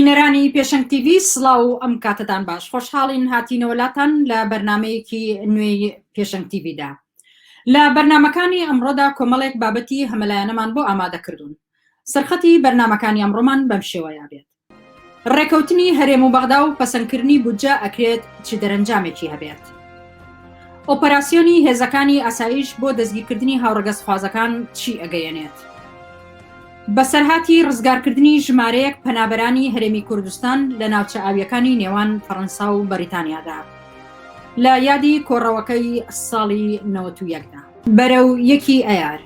بینەرانی پێشەنگ TV سڵاو ئەم کاتتان باش خۆشحاڵین هاتینەوەلاتان لە بەرنمەیەکی نوێی پێشەنگ TVدا. لە بەرنمەکانی ئەمڕۆدا کۆمەڵێک بابەتی هەمەلایەنەمان بۆ ئامادەکردوون. سەرخەتی بەرنمەکانی ئەمڕۆمان بەم شێوەیە بێت. ڕێکەوتنی هەرێم و بەغدا و پەسەندکردنی بودجە ئەکرێت چ دەرەنجامێکی هەبێت. ئۆپەراسیۆنی هێزەکانی ئاسایش بۆ دەستگیرکردنی هاوڕەگە سوخوازەکان چی ئەگەیەنێت؟ بەسەرهاتی ڕزگارکردنی ژمارەیەک پەنابەرانی هەرێمی کوردستان لە ناوچە ئاویەکانی نێوان فەڕەنسا و بەریتانیادا لە یادی کۆڕەوەکەی ساڵی 91دا بەرەو یەکی ئەیار.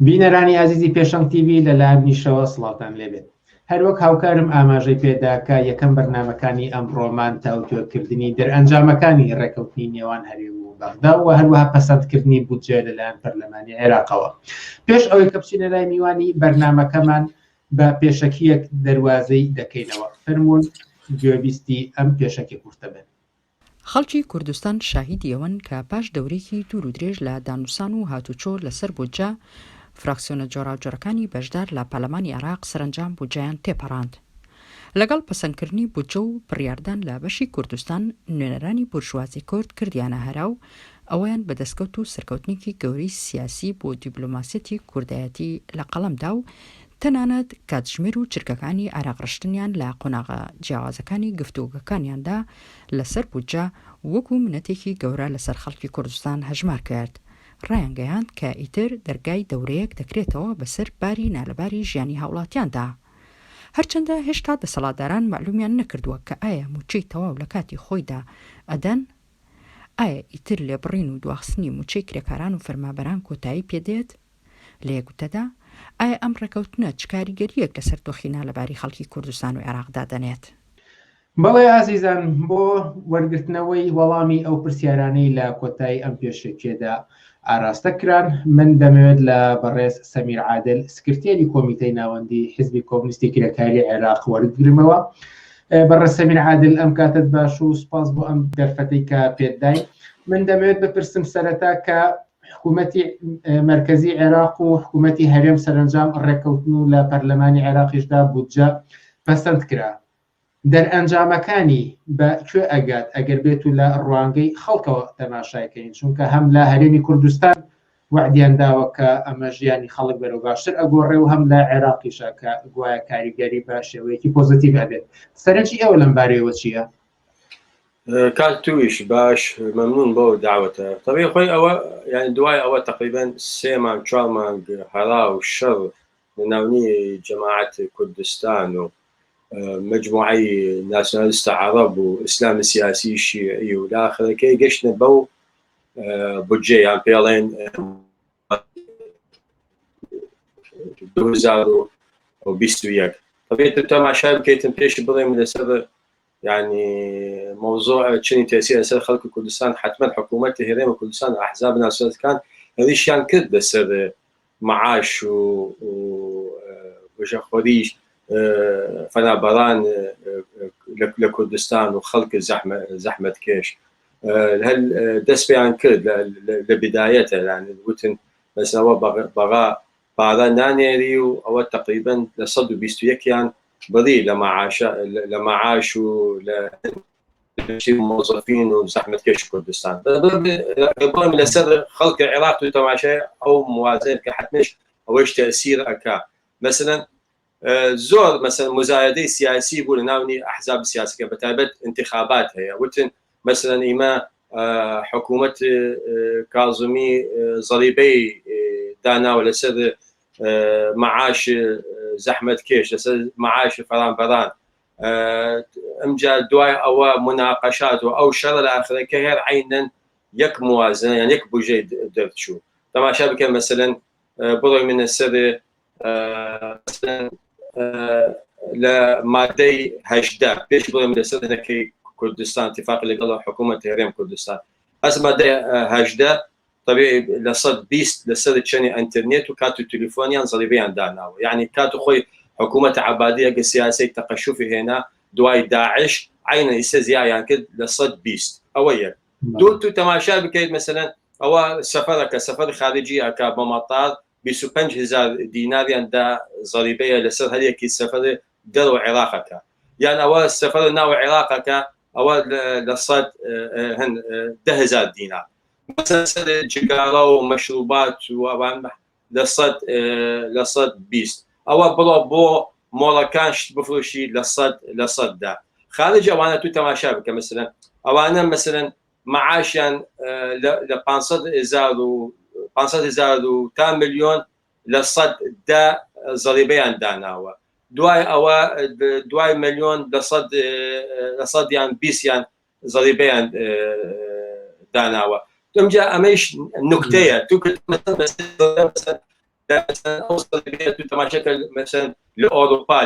بینەرانی عزیزی پێشەنگ TV لەلایەن نیشەوە سڵاتان لێبێت. هەروەک هاوکارم ئاماژەی پێداکە یەکەم بەرنمەکانی ئەمڕۆمان تاوتوێکردنی دەرئەنجامەکانی ڕێکەوتنی نێوان هەرێم و بەغدا و هەروەها پەسەندکردنی بودجە لەلایەن پەرلەمانی عێراقەوە. پێش ئەوەی کە بچینە لای میوانی بەرنمەکەمان بە پێشەکیەک دەواازەی دەکەینەوە. فەرموون گوێبیستی ئەم پێشەکی کورتە بن. خەڵکی کوردستان شاهیدی ئەوەن کە پاش دەورێکی دوور و درێژ لە دانووسان و هاتوچۆ لەسەر بودجە فراکسیۆنە جۆراوجۆرەکانی بەشدار لە پەرلەمانی عێراق سەرنجام بودجەیان تێپەڕاند. لەگەڵ پەسەندکردنی بودجە و بڕیاردان لە بەشی کوردستان نوێنەرانی بورژوازی کورد کردیانە هەراو ئەویان بەدەستکەوت و سەرکەوتنێکی گەورەی سیاسی بۆ دیبلۆماسیەتی کوردایەتی لە قەڵەمدا و تەنانەت کاتژمێر و چرکەکانی عێراقڕشتنیان لە قۆناغە جیاوازەکانی گفتوگەکانیاندا لەسەر بودجە وەکو منەتێکی گەورە لەسەر خەڵکی کوردستان هەژمار کرد. ڕایانگەیاند کە ئیتر دەرگای دەورەیەک دەکرێتەوە بەسەر باری نالەباری ژیانی هاوڵاتیاندا. هەرچەندە هێشتا دەسەڵاتداران معلومیان نەکردووە کە ئایا موچەی تەواو لە کاتی خۆیدا ئەدەن، ئایا ئیتر لێبڕین و دواخستنی موچەی کرێکاران و فەرمابەران کۆتایی پێدێت؟ لە یەکوتەدا ئایا ئەم ڕێکەوتنە چ کاریگەریەک لەسەر دۆخی نالەباری خەڵکی کوردستان و عێراقدا دەنێت؟ بەڵێ ئازیزان، بۆ وەرگرتنەوەی وەڵامی ئەو پرسیارانەی لە کۆتایی ئەم پێشێکێدا ئاراستە کران، من دەمەوێت لە بەڕێز سەمیر عادل سکرتێری کۆمیتەی ناوەندی حیزبی کۆمونیستی کرێکاری عێراق وەرگرمەوە. بەڕێز سەمیر عادل، ئەم کاتت باش و سپاس بۆ ئەم دەرفەتەی کە پێداین. من دەمەوێت بپرسم سەرەتا کە حکوومەتی مرکزی عێراق و حکوومەتی هەرێم سەرنجام ڕێکەوتن و لە پەرلەمانی عێراقیشدا بودجە پەسەند کرا. دەرئەنجامەکانی بە کوێ ئەگات ئەگەر بێت و لە ڕوانگەی خەڵکەوە تەماشایکەین، چونکە هەم لە هەرێمی کوردستان وعدیان داوە کە ئەمە ژیانی خەڵک بەرەو باشتر ئەگۆڕێ و هەم لە عێراقیشە کە گوایە کاریگەری بە شێوەیەکی پۆزیتیڤ ئەبێت. سەرنجی ئێوە لەم بارەیەوە چییە؟ کات تویش باش، مەمنون بۆ داوەتە. طبیعی خۆی ئەوە یعنی دوای ئەوە تقریبا 3 مانگ 4 مانگ هەڵا و شەڕ لە ناونی جەماعەت کوردستان و مجموعەی ناسیۆنالیستە عەرەب و ئیسلامی سیاسی شیعی و داخلەکەی گەشتنە بەو بودجێ یان پێڵێن 2021. طبیعی تەماشای بکەیتن پێش بڵێم لەسەر يعني موضوع چنین تأثیر لەسەر خەڵکی کوردستان حتما حکوومەتی هەرێمی کوردستان و ئەحزاب ناسیۆنالیستەکان هەریشیان کرد بەسەر معاش و وەژەخۆری فەنابەران لە کوردستان و خەڵک زەحمەتکێش. هەل دەست پێیان کرد لە بدایەتە، یعنی گوتن بەسەوە بەغا پارە نانێری و ئەوە تقریبا لە 121یان بەڵی لە معاش و لە موظفین و زەحمەتکێش کوردستان. بڵێم لەسەر خەڵکی عێراق و تەماشای ئەو موازنە کە حتمش ئەوەش تەئسیر ئەکا. مثلا زۆر مثلا مزایدەی سیاسی بوو لە ناونی ئەحزاب سیاسیەکە، بەتایبەت انتخابات هەیە. وتن مثلا ئیمە حکوومەت کاظمی زەریبەی داناوە لەسەر معاش زەحمەتکێش، لەسەر معاش فەرانبەران. ئەمجا دوای ئەوە مناقەشات و ئەو شەڕە لە ئاخرەکە هێر عینەن یەک موازنە یان یەک بودجەی دەرچوو. تەماشا بکەن مثلا بڵێ منە سەر لە مادەی 18 پێش بڵێم لەسەر هەنەکەی کوردستان اتفاقی لەگەڵ حکوومەتی هەرێم کوردستان. هەست مادەی 18 طبيعي لصد بيست لسر تشني انترنت وكاتو تليفونيان صليبيان داناو يعني كاتو خوي حكومة عبادية سياسية تقشفي هنا دواي داعش عين يستزيا يعني كد لصد بيست أويا دولتو تماشا بكيد مثلا أو سفر خارجي أكا بمطار ب5000 دينار دا صليبية لسر هذه كي سفر درو عراقك يعني أو السفر ناو عراقك أو لصد هن 10,000 دينار مثلا جيجارة ومشروبات لصد بيست أو بو مولا كانش بفروشي لصد دا خارج أوانا تو تماشا بك مثلا أوانا مثلا معاشا ل 500,000 و 10 مليون لصد دا ضريبيان داناوا دواي مليون لصد يعني بيسيان ضريبيان داناوا ثم جاء اميش نكتيه تكت مثلا اوصل تماشى مثلا لاوروبا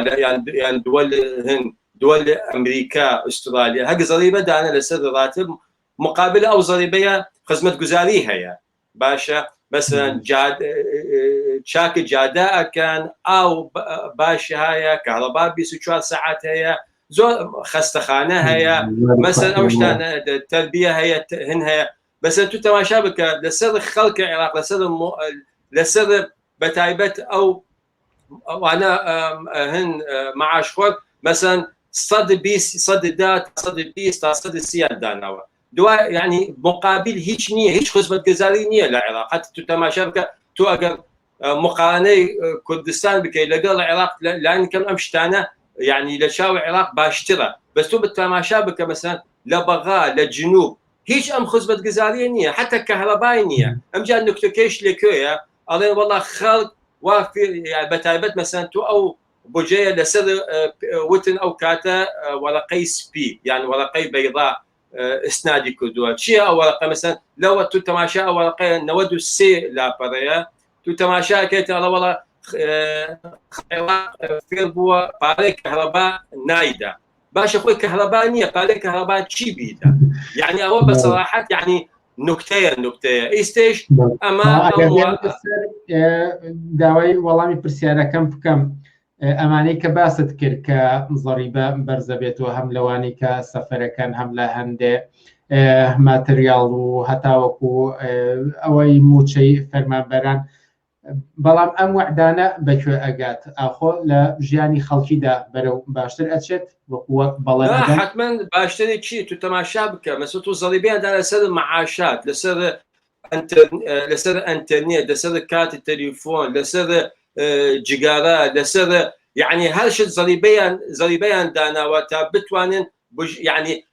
يعني دول الهند دول امريكا استراليا هاك ضريبه دانا لسر راتب مقابل او ضريبه خدمه جزاريها يا باشا مثلا شاك جاداء كان او باشا هيا كهرباء ب 4 ساعات هيا زو خستخانه هيا مثلا اوشتان التربيه هيا هن هيا بس انتو تماشابك لسر خلق العراق لسر بتايبت او انا هن معاش خود مثلا صد بيس صد دات صد بيس صد سياد داناوا دواء يعني مقابل هيش نيه هيش خدمه جزائريه نيه للعراق حتى تو تماشابك تو اگر مقارنه كردستان بكي لقى العراق لان كم امشتانه يعني لشاو العراق باشترى بس تو بالتماشابك مثلا لبغاء للجنوب هيش ام خدمه جزائريه نيه حتى كهرباء نيه ام جا نكتكيش لكويا الله والله خلق وفي يعني بتايبت مثلا تو او بوجيه لسر وتن او كاتا ورقي سبي يعني ورقي بيضاء اسنادي كدوات شيء او ورقه مثلا لو تو تماشا ورقه نودو سي لا بريا تو تماشا كيت الله والله في بو بارك كهرباء نايده باش اخوي كهرباء نيه بارك كهرباء تشي بيدا يعني هو بصراحه يعني نكتة ايستيش اما داوای وەڵامی پرسیارەکەم بکەم ئەمانەی کە باست کرد کە زەریبە بەرزە بێتەوە هەم لەوانی کە سەفەرەکەن هەم لە هەندێ ماتریال و هەتاوەکو ئەوەی موچەی فەرمانبەران بەڵام ئەم وەعدانە بەکوێ ئەگات ئاخۆ لە ژیانی خەڵکیدا بەرەو باشتر ئەچێت وەکووە بەڵێ حتما باشتری چی تو تەماشا بکە مەسە تو زەریبیاندا لەسەر معاشات لەسەر ئەنتەرنێت لەسەر کاتی تەلیفۆن لەسەر جگارە لەسەر يعني هەر شت زەریبەیان داناوە تا بتوانن يعني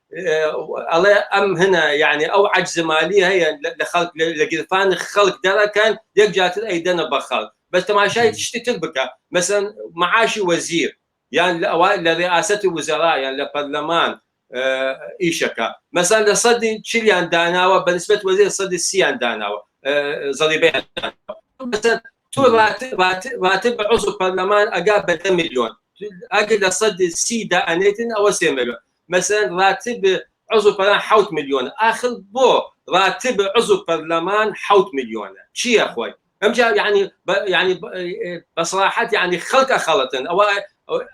الله ام هنا يعني او عجز مالي هي لخلق لقرفان خلق دركان يجاتل ايدنا بخلق بس تماشاي تشتي تلبكه مثلا معاشي وزير يعني لرئاسه الوزراء يعني للبرلمان ايشكا مثلا لصدي تشيليان داناوا بالنسبه وزير صدي سيان داناوا ضريبين مثلا تو راتب عضو البرلمان اقابل 10 مليون اقل صدي سي دانيتن او 6 مليون مثلا راتب عضو برلمان 1 مليون اخر بو راتب عضو برلمان 1 مليون شي يا اخوي امجا يعني بصراحه يعني خلطن او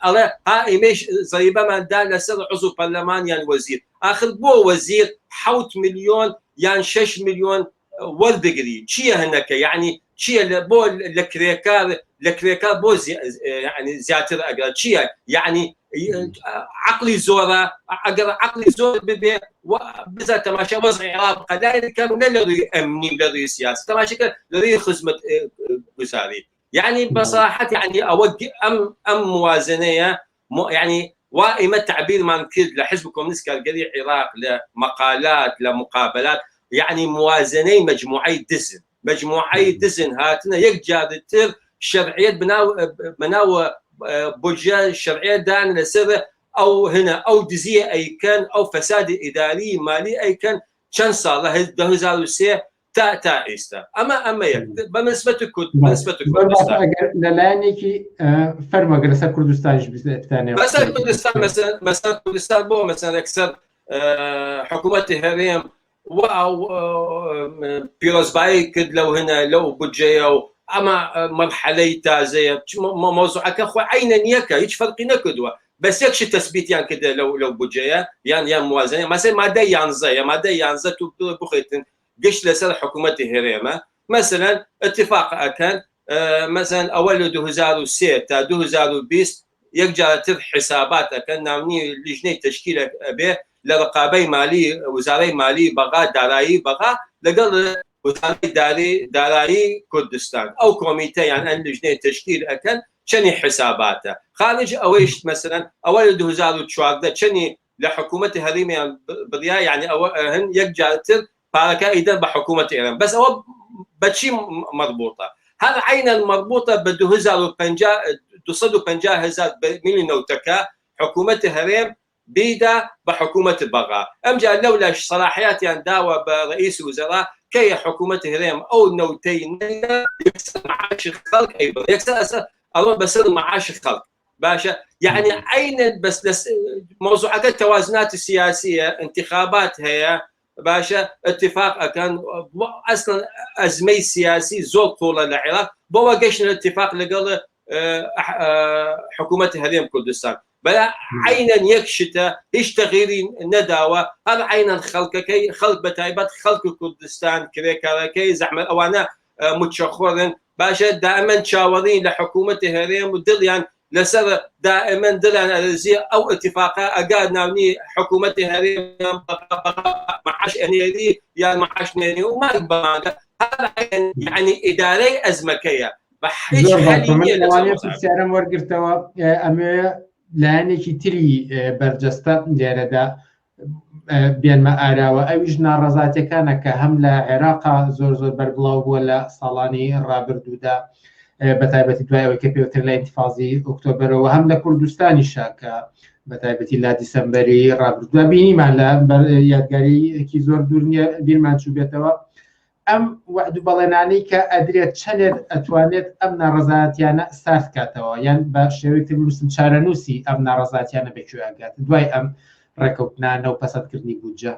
الله ها ايميش زي ما دال سر عضو برلمان يعني وزير اخر بو وزير 1 مليون يعني 6 مليون والدقري شي هناك يعني شي بو الكريكار بو يعني زياتر اقرا شي يعني عقلي زورا اقرا عقلي زور ببي بزا تماشى وضع العراق قداير كانوا لري امني لري سياسه تماشى لري خدمه جزاري يعني بصراحه يعني اودي ام موازنيه يعني وائمه تعبير ما نكيد لحزب الكومونست كالقري العراق لمقالات لمقابلات يعني موازنه مجموعي دزن هاتنا يجادتر شرعيه بناو بوجه الشرعيه دان لسر او هنا او دزيه اي كان او فساد اداري مالي اي كان كان صار له 2003 تا ايستا اما بالنسبه لكردستان لانيكي فرما جلسه كردستان بثاني مثلا كردستان بو مثلا اكثر حكومه هرم بيروزباي كد لو هنا لو بجيه اما مرحله تازيه موضوعك اخو عينا يكا هيك فرق نكدوا بس يكش تثبيت يعني كده لو بجيه يعني موازنه مثلا ما دي ينزا بخيتن قش لسر حكومه هريمه مثلا اتفاق كان مثلا اول 2003 تا 2020 يرجع تر حسابات كان ناوني لجنه تشكيله به لرقابي مالي وزاري مالي بغا دارایی بغا لقل وزاري دارایی كردستان او كوميتي يعني ان لجنه تشكيل اكن شني حساباته خارج اويش مثلا اول 2014 شني لحكومه هريمه بريا يعني هن يرجع تر باركا اذا بحكومه ايران بس هو بشي مربوطه هذا عينا مربوطه ب 250,000 مليون نوتكا حكومه هريم بيدا بحكومه البغاء امجا لولا صلاحيات يعني داوى برئيس وزراء كي حكومه هريم او نوتين يكسر معاش الخلق ايضا يكسر اروح بسر معاش الخلق باشا يعني عين بس موضوعات التوازنات السياسيه انتخابات هي باشا اتفاق كان اصلا ازمي سياسي زور طول العراق بوا قشنا الاتفاق لقل حكومه هريم كردستان بلا عينا يكشته هيش تغييرين نداوة هذا عينا خلق بتايبات خلق كردستان كي زعما اوانا متشخورن باشا دائما تشاورين لحكومه هريم ودليان لسر دائما دليان الزي او اتفاقا اقاد ناوني حكومه هريم معاش انيري يا معاش نيري وما يبقى هذا يعني اداري ازمكيه بحيش حاليا لواني سيارم ورقرتوا اما لانێکی تری بەرجەستە دیارەدا بێنمە ئاراوە ئەویش ناڕەزاتیەکانە کە هەم لە عێراقا زۆر بەربڵاو بووە لە ساڵانی ڕابردوودا بەتایبەتی دوایەوەی کە پێوتر لە ئینتیفاضی ئۆکتۆبەرەوە هەم لە کوردستانیشا کە بەتایبەتی لا دیسەمبەری ڕابردووە بینیمان لە یادگاریەکی زۆر دوور نییە بیرمان چوو بێتەوە ئەم وعد و بەڵێنانەی کە ئەدرێت چەندێک ئەتوانێت ئەم ناڕەزایەتیانە سارد کاتەوە یان بە شێوەیەکی بنووسن چارەنووسی ئەم ناڕەزایەتیانە بەکوێ ئەگات دوای ئەم ڕێکەوتنانە و پەسەندکردنی بودجە.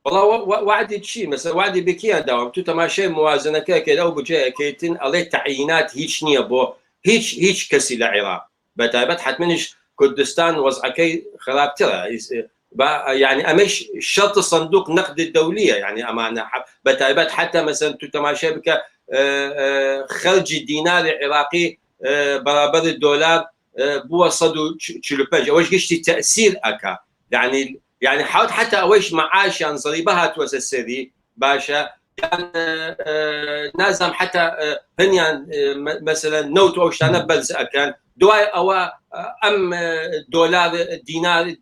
والله وعدي شيء مثلا وعدي بكيان داوم تو تماشي موازنه كده او بجاي كيتن عليه تعيينات هيك نيه بو هيك كسي للعراق بتايبت حتمنش كردستان وضعكي خراب ترى يعني امش شرط صندوق نقد الدوليه يعني امانه بتايبت حتى مثلا تو تماشي بك خرج الدينار العراقي برابر الدولار بو صدو تشلوباج واش قشتي تاثير اكا يعني حاول حتى اويش معاش يعني ضريبها توسسري باشا يعني نازم حتى هن مثلا نوت اوش انا بلز كان دواي او ام دولار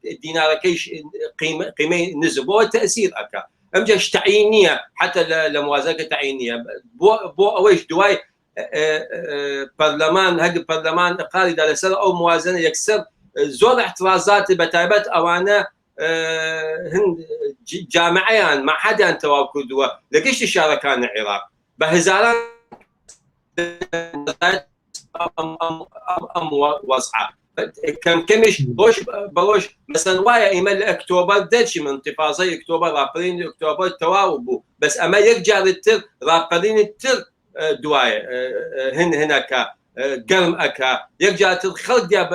الدينار كيش قيمه نزبوا تاثير اكا ام جاش تعيينيه حتى لموازنه تعيينيه بو اويش دواي برلمان هذا البرلمان قاري على سنه او موازنه يكسر زور اعتراضات بتايبت اوانا هن جامعيان ما حدا تواكدوا لقيش الشاركان العراق بهزاران ام وضعه كمش بروش مثلا وايا ايميل اكتوبر دلش من انتفاضي اكتوبر رابرين اكتوبر تواوبوا بس اما يرجع للتر رابرين التر دواي هناك قرم اكا يرجع الخلق ديال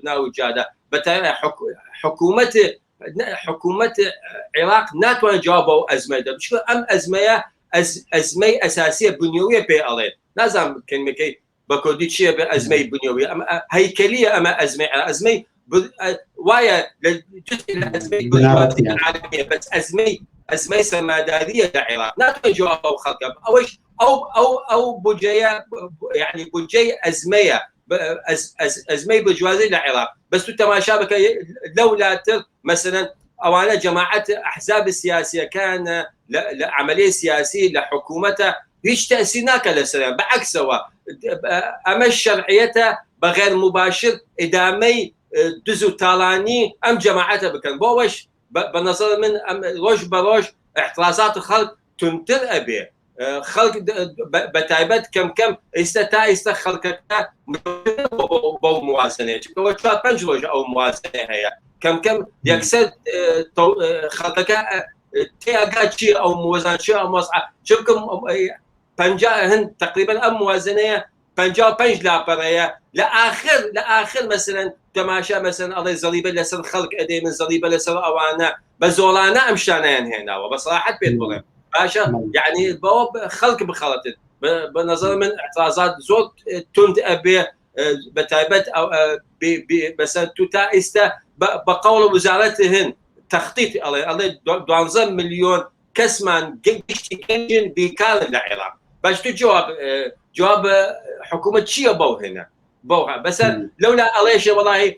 بناو جاده بتاع حكومه العراق ناتوان جاوبوا ازمه بشكل ام ازمه اساسيه بنيويه بي لازم كلمه كي بكودي شيء بازمه بنيويه اما هيكليه اما ازمه وايا جزء الازمه العالميه بس ازمه سماداريه للعراق ناتوان جاوبوا خلقها او بوجيه يعني بوجيه ازمه بجوازي للعراق بس تماشابك لولا مثلا اوانا جماعه احزاب السياسيه كان لعمليه سياسيه لحكومته هيش تاثيرناك للسلام بالعكس هو اما الشرعيته بغير مباشر ادامي دزو تالاني ام جماعته بكن بوش بنظر من روش بروش اعتراضات الخلق تنتر ابي خلق بتايبت كم استا خلقك بو موازنه كو تشات بنجلوج او موازنه هي كم يكسر خلقك تێگا چی ئەو موازان چی ئەو مەسعە چونکە هەند تقریبا ئەم موازنەیە 55 لاپەڕەیە لە ئاخر مەسەلەن تەماشا مەسەلەن ئەڵێ زەلیبە لەسەر خەڵک ئەدەی من زەلیبە لەسەر ئەوانە بە زۆڵانە ئەم شتانەیان هێناوە بە سەراحەت پێت بڵێم باشە یعنی بەوە خەڵک بخەڵەتت بە نەزەر من اعتراضات زۆر تند ئەبێ بەتایبەت بەسەر تو تا ئێستا بە قەوڵ وزارەت هەند تەخطیط ئەڵێ 12 ملیۆن کەسمان گەشتی گەنجن بیکارن لە عێراق باش تو جواب حکومت چییە بەو هێنا بەوها بەسەر لەولا ئەڵێژە وەڵی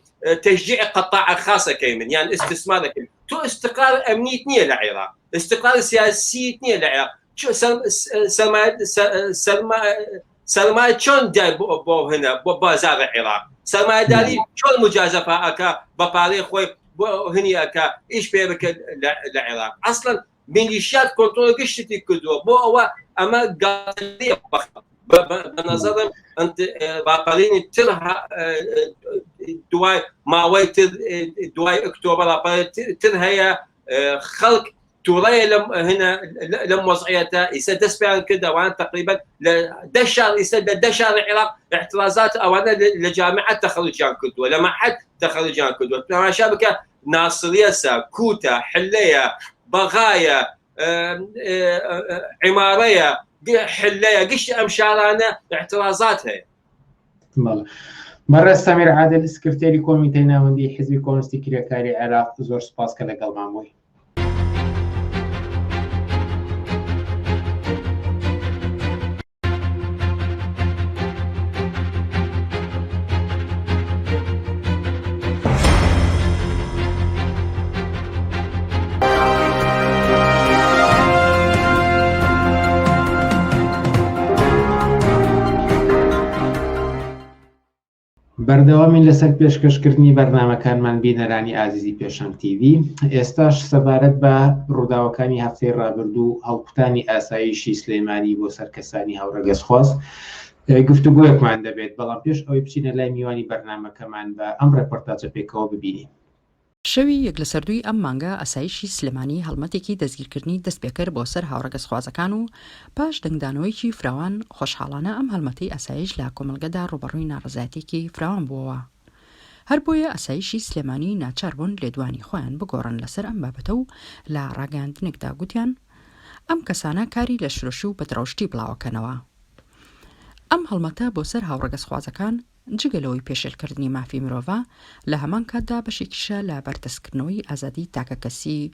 تشجيع قطاع خاصة كيمن يعني استثمار كيمن تو استقرار أمني نية لعراق استقرار سياسي نية لعراق شو سلمى شون داي بو هنا بازار العراق سلمى داري شون مجازفة أكا بباري خوي هني أكا إيش بيبك العراق أصلا ميليشيات كنترول قشتي كدوا بو هو أما قاضية بنظرم أنت باباليني ترها دواي ماوي دواي أكتوبر ترها خلق توريا هنا لم وضعيتها يسدس بها كذا وأنا تقريبا دشار يسد دشار العراق اعتراضات أو أنا لجامعة تخرجان كدوة لمعهد تخرجان كدوة ما شابك ناصرية كوتا حلية بغاية عمارية حلية قش أمشارنا اعتراضاتها. مرة سمير عادل سكرتيري كوميتي ناوندي حزب كونستي كريكاري عراق زور سباس كالقل معموي. بەردەوامی لەسەر پێشکەشکردنی بەرنامەکانمان بینەرانی ئازیزی پێشەنگ تیڤ ئێستاش سەبارەت بە ڕووداوەکانی هەفتەی ڕابردوو هەڵقوتانی ئاسایشی سلێمانی بۆ سەرکەسانی هاوڕەگەزخواز گفتوگۆیەکمان دەبێت بەڵام پێش ئەوەی بچینە لای میوانی بەرنامەکەمان بە ئەم ڕێپۆرتاژە پێکەوە ببینین. شەوی یەک لە سەردووی ئەم مانگە ئاسایشی سلێمانی هەڵمەتێکی دەستگیرکردنی دەستپێکرد بۆ سەر هاوڕەگەزخوازەکان و پاش دەنگدانەوەیکی فراوان خۆشحاڵانە ئەم هەڵمەتەی ئاسایش لە کۆمەلگەدا ڕوبەڕووی ناڕزایەتێکی فراوان بووەوە. هەر بۆیە ئاسایشی سلێمانی ناچار بوون لێدوانی خۆیان بگۆڕن لەسەر ئەم بابەتە و لە ڕاگەاندنێکدا گوتیان ئەم کەسانە کاری لە شرۆشی و بەدڕەوشتی بڵاوەکەنەوە. ئەم هەڵمەتە بۆ سەر هاوڕەگەزخوازەکان جگەلەوەی پێشێلکردنی مافی مرۆڤ لە هەمان کاتدا بەشێکیشە لە بەردەستکردنەوەی ئازادی تاکەکەسی.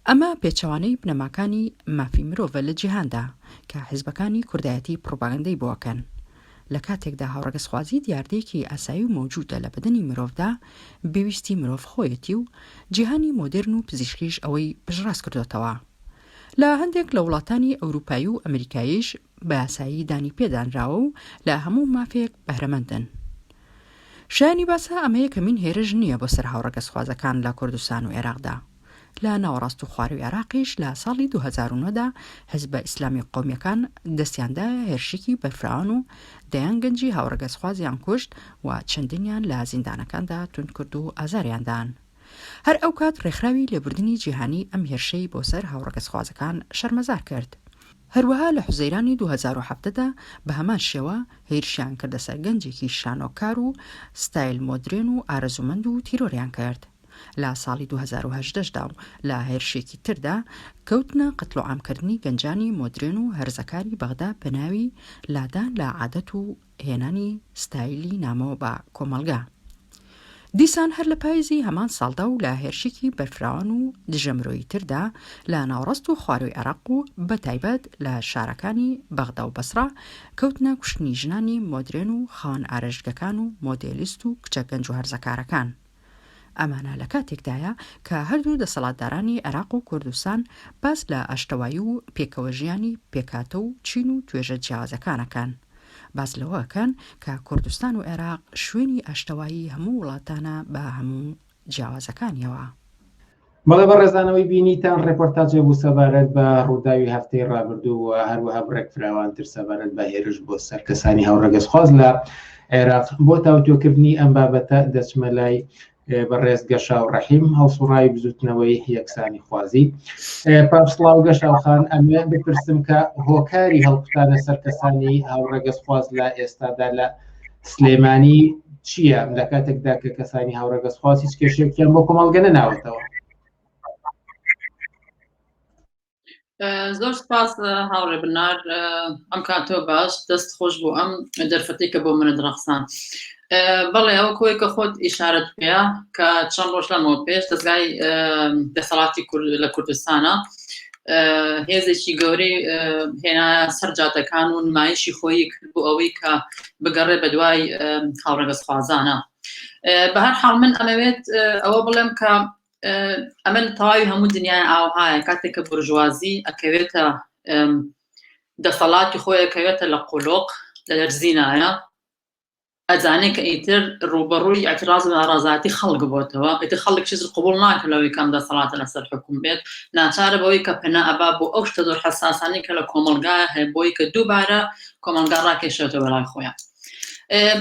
ئەمە پێچەوانەی بنەماکانی مافی مرۆڤە لە جیهاندا کە حیزبەکانی کوردایەتی پڕۆپاگەندەی بۆکەن لە کاتێکدا هاوڕەگەزخوازی دیاردەیەکی ئاسایی و مەوجودە لە بەدەنی مرۆڤدا بێویستی مرۆڤ خۆیەتی و جیهانی مۆدرن و پزیشکیش ئەوەی پژڕاست کردوتەوە. لە هەندێک لە وڵاتانی ئەوروپایی و ئەمریکاییش بە یاسایی دانی پێدانراوە و لە هەموو مافێک بەهرەمەندن. شایانی باسە ئەمە یەکەمین هێرش نییە بۆ سەر هاوڕەگەزخوازەکان لە کوردستان و عێراقدا. لە ناوەڕاست و خواروی عێراقیش لە ساڵی 2009دا حیزبە ئیسلامی قۆمیەکان دەستیاندا هێرشێکی بەرفراوان و دەیان گەنجی هاوڕەگەزخوازیان کوشت و چەندینیان لە زیندانەکاندا تونند کرد و ئازاریاندان. هەر ئەو کات ڕێکخراوی لێبوردنی جیهانی ئەم هێرشەی بۆ سەر هاوڕەگەزخوازەکان شەرمەزار کرد. هەروەها لە حوزەیرانی 2017دا بە هەمان شێوە هێرشیان کردە سەر گەنجێکی شانۆکار و ستایل مۆدرن و ئارەزومەند و تیرۆریان کرد. لە ساڵی 2018دا و لە هێرشێکی تردا کەوتنە قەتڵ و عامکردنی گەنجانی مۆدرن و هەرزەکاری بەغدا بەناوی لادان لە عادەت و هێنانی ستایلی نامەوە بە کۆمەلگا. دیسان هەر لە پاییزی هەمان ساڵدا و لە هێرشێکی بەرفراوان و دژەمرۆیی تردا لە ناوڕاست و خواروی عێراق و بەتایبەت لە شارەکانی بەغدا و بەسرا کەوتنە کوشتنی ژنانی مۆدرن و خاوەن ئارەژگەکان و مۆدێلیست و کچە گەنج و هەرزەکارەکان. ئەمانە لە کاتێکدایە کە هەردوو دەسەڵاتدارانی عێراق و کوردستان باس لە ئاشتەوایی و پێکەوە ژیانی پێکاتە و چین و توێژە جیاوازەکانەکان. باس لەوەکەن کە کوردستان و عێراق شوێنی ئاشتەوایی هەموو وڵاتانە بە هەموو جیاوازەکانیەوە. بەڵێ بە ڕێزانەوەی بینیتان ڕێپۆرتاژێ بوو سەبارەت بە ڕووداوی هەفتەی ڕابردوو و هەروەها بڕێک فراوانتر سەبارەت بە هێرش بۆ سەرکەسانی هاوڕەگەزخواز لە عێراق. بۆ تاوتۆکردنی ئەم بابەتە دەچمە لای بەڕێز گەشا و ڕەحیم هەڵسوڕای بزوتنەوەی یەکسانی خوازی. پاش سڵاو گەشاوخان ئەمێ بپرسم کە هۆکاری هەڵقوتانە سەر کەسانی هاوڕێگەز خواز لە ئێستادا لە سلێمانی چییە لە کاتێکدا کە کەسانی هاوڕێگەز خواز هیچ کێشێکیان بۆ کۆمەڵگە نەناوەتەوە؟ زۆر سپاس هاوڕێ بنار، ئەم کاتۆ باش دەست خۆش بۆ ئەم دەرفەتی کە بۆ منە درەخسان. بەڵێ ئەوە کۆی کە خۆت ئیشارەت پێە کە چەند ڕۆژ لەمەوە پێش دەستگای دەسەڵاتی لە کوردستانە هێزێکی گەورەی هێنایە سەر جاتەکان و نمایشی خۆی کرد بۆ ئەوەی کە بگەڕێ بە دوای هاوڕێگەز خوازانە. بە هەر حاڵ من ئەمەوێت ئەوە بڵێم کە ئەمە تەواوی هەموو دنیای ئاوهایە کاتێک کە بورژوازی ئەکەوێتە دەسەڵاتی خۆی ئەکەوێتە لە قۆلۆق لە دەرزینایە ئەزانێت کە ئیتر ڕوبەڕووی ئەتراز و ناڕازاتی خەڵک بۆتەوە، ئیتر خەڵک چیز قبول ناکە لەوەی کەم دەسەڵاتە لەسەر حکوم بێت، ناچارە بەوەی کە پەنا ئەبا بۆ ئەو شتە زۆر حەساسانی کە لە کۆمەلگایە هەیە بۆی کە دووبارە کۆمەلگا ڕاکێشێتەوە بەلای خۆیان.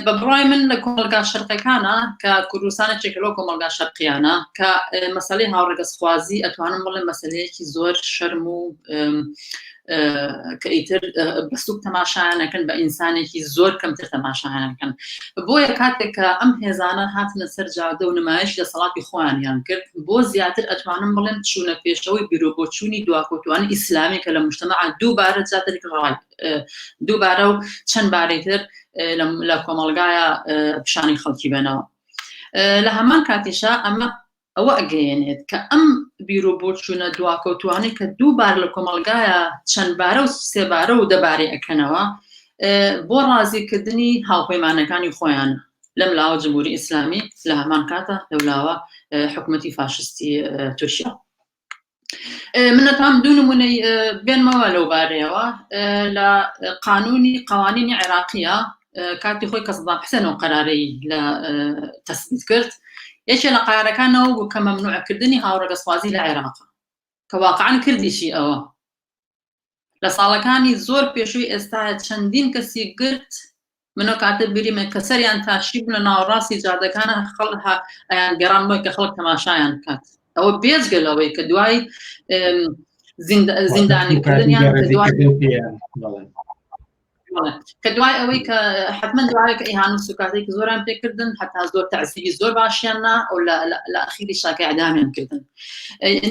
بە بڕای من لە کۆمەلگا شەرقیەکانە کە کوردستانێکێکە لەو کۆمەلگا شەرقیانە کە مەسەلەی هاوڕێگەزخوازی ئەتوانم بڵێم مەسەلەیەکی زۆر شەرم و کە ئیتر بەسوک تەماشایانەکەن بە ئینسانێکی زۆر کەمتر تەماشایانەکەن. بۆیە کاتێک کە ئەم هێزانە هاتنە سەر جادە و نمایش دەسەڵاتی خۆیانیان کرد بۆ زیاتر ئەتوانم بڵێم چوونە پێشەوەی بیرۆبۆچوونی دواکەوتوانی ئیسلامی کە لە مجتەمەع دووبارە جاتێک دووبارە و چەند بارێتر لە کۆمەلگایە پیشانی خەڵکی بێنەوە. لە هەمان کاتیشا ئەمە ئەوە ئەگەیەنێت کە ئەم بیرۆبۆچوونە دواکەوتوانەی کە دووبار لە کۆمەلگایە چەندبارە و سێبارە و دەبارەی ئەکەنەوە بۆ ڕازیکردنی هاوپەیمانەکانی خۆیان لەم لاوە جمهوری ئیسلامی لە هەمان کاتە لەولاوە حکومەتی فاشستی تورکیا. من ئەتوانم دوو نمونەی بێنمەوە لەو بارەیەوە لە قوانینی عێراقیە کاتی خۆی کە سەدام حوسێنەوە قەرارەی لە تەسبیت کرد، یەکێ لە قەرارەکانەوە بوو کە مەمنوعکردنی هاوڕێگەزخوازی لە عێراق کە واقعاً کردیشی ئەوە. لە ساڵەکانی زۆر پێشووی ئێستاە چەندین کەسی گرت منە کاتە بیریمە کە سەریان تاشی بوو لە ناوەڕاستی جادەکانە خەڵها ئەیان گەڕان بۆی کە خەڵک تەماشایان بکات. ئەوە بێجگە لەوەی کە دوای زیندانیکردنیان کە دوای ئەوەی کە حتمما دوایە کە ئیهان و سوکاتێکی زۆران پێکردن حتا زۆر تەعسیبی زۆر باشیاننا ئەو لە ئەخیری شاکە ئەعدامیان کردن.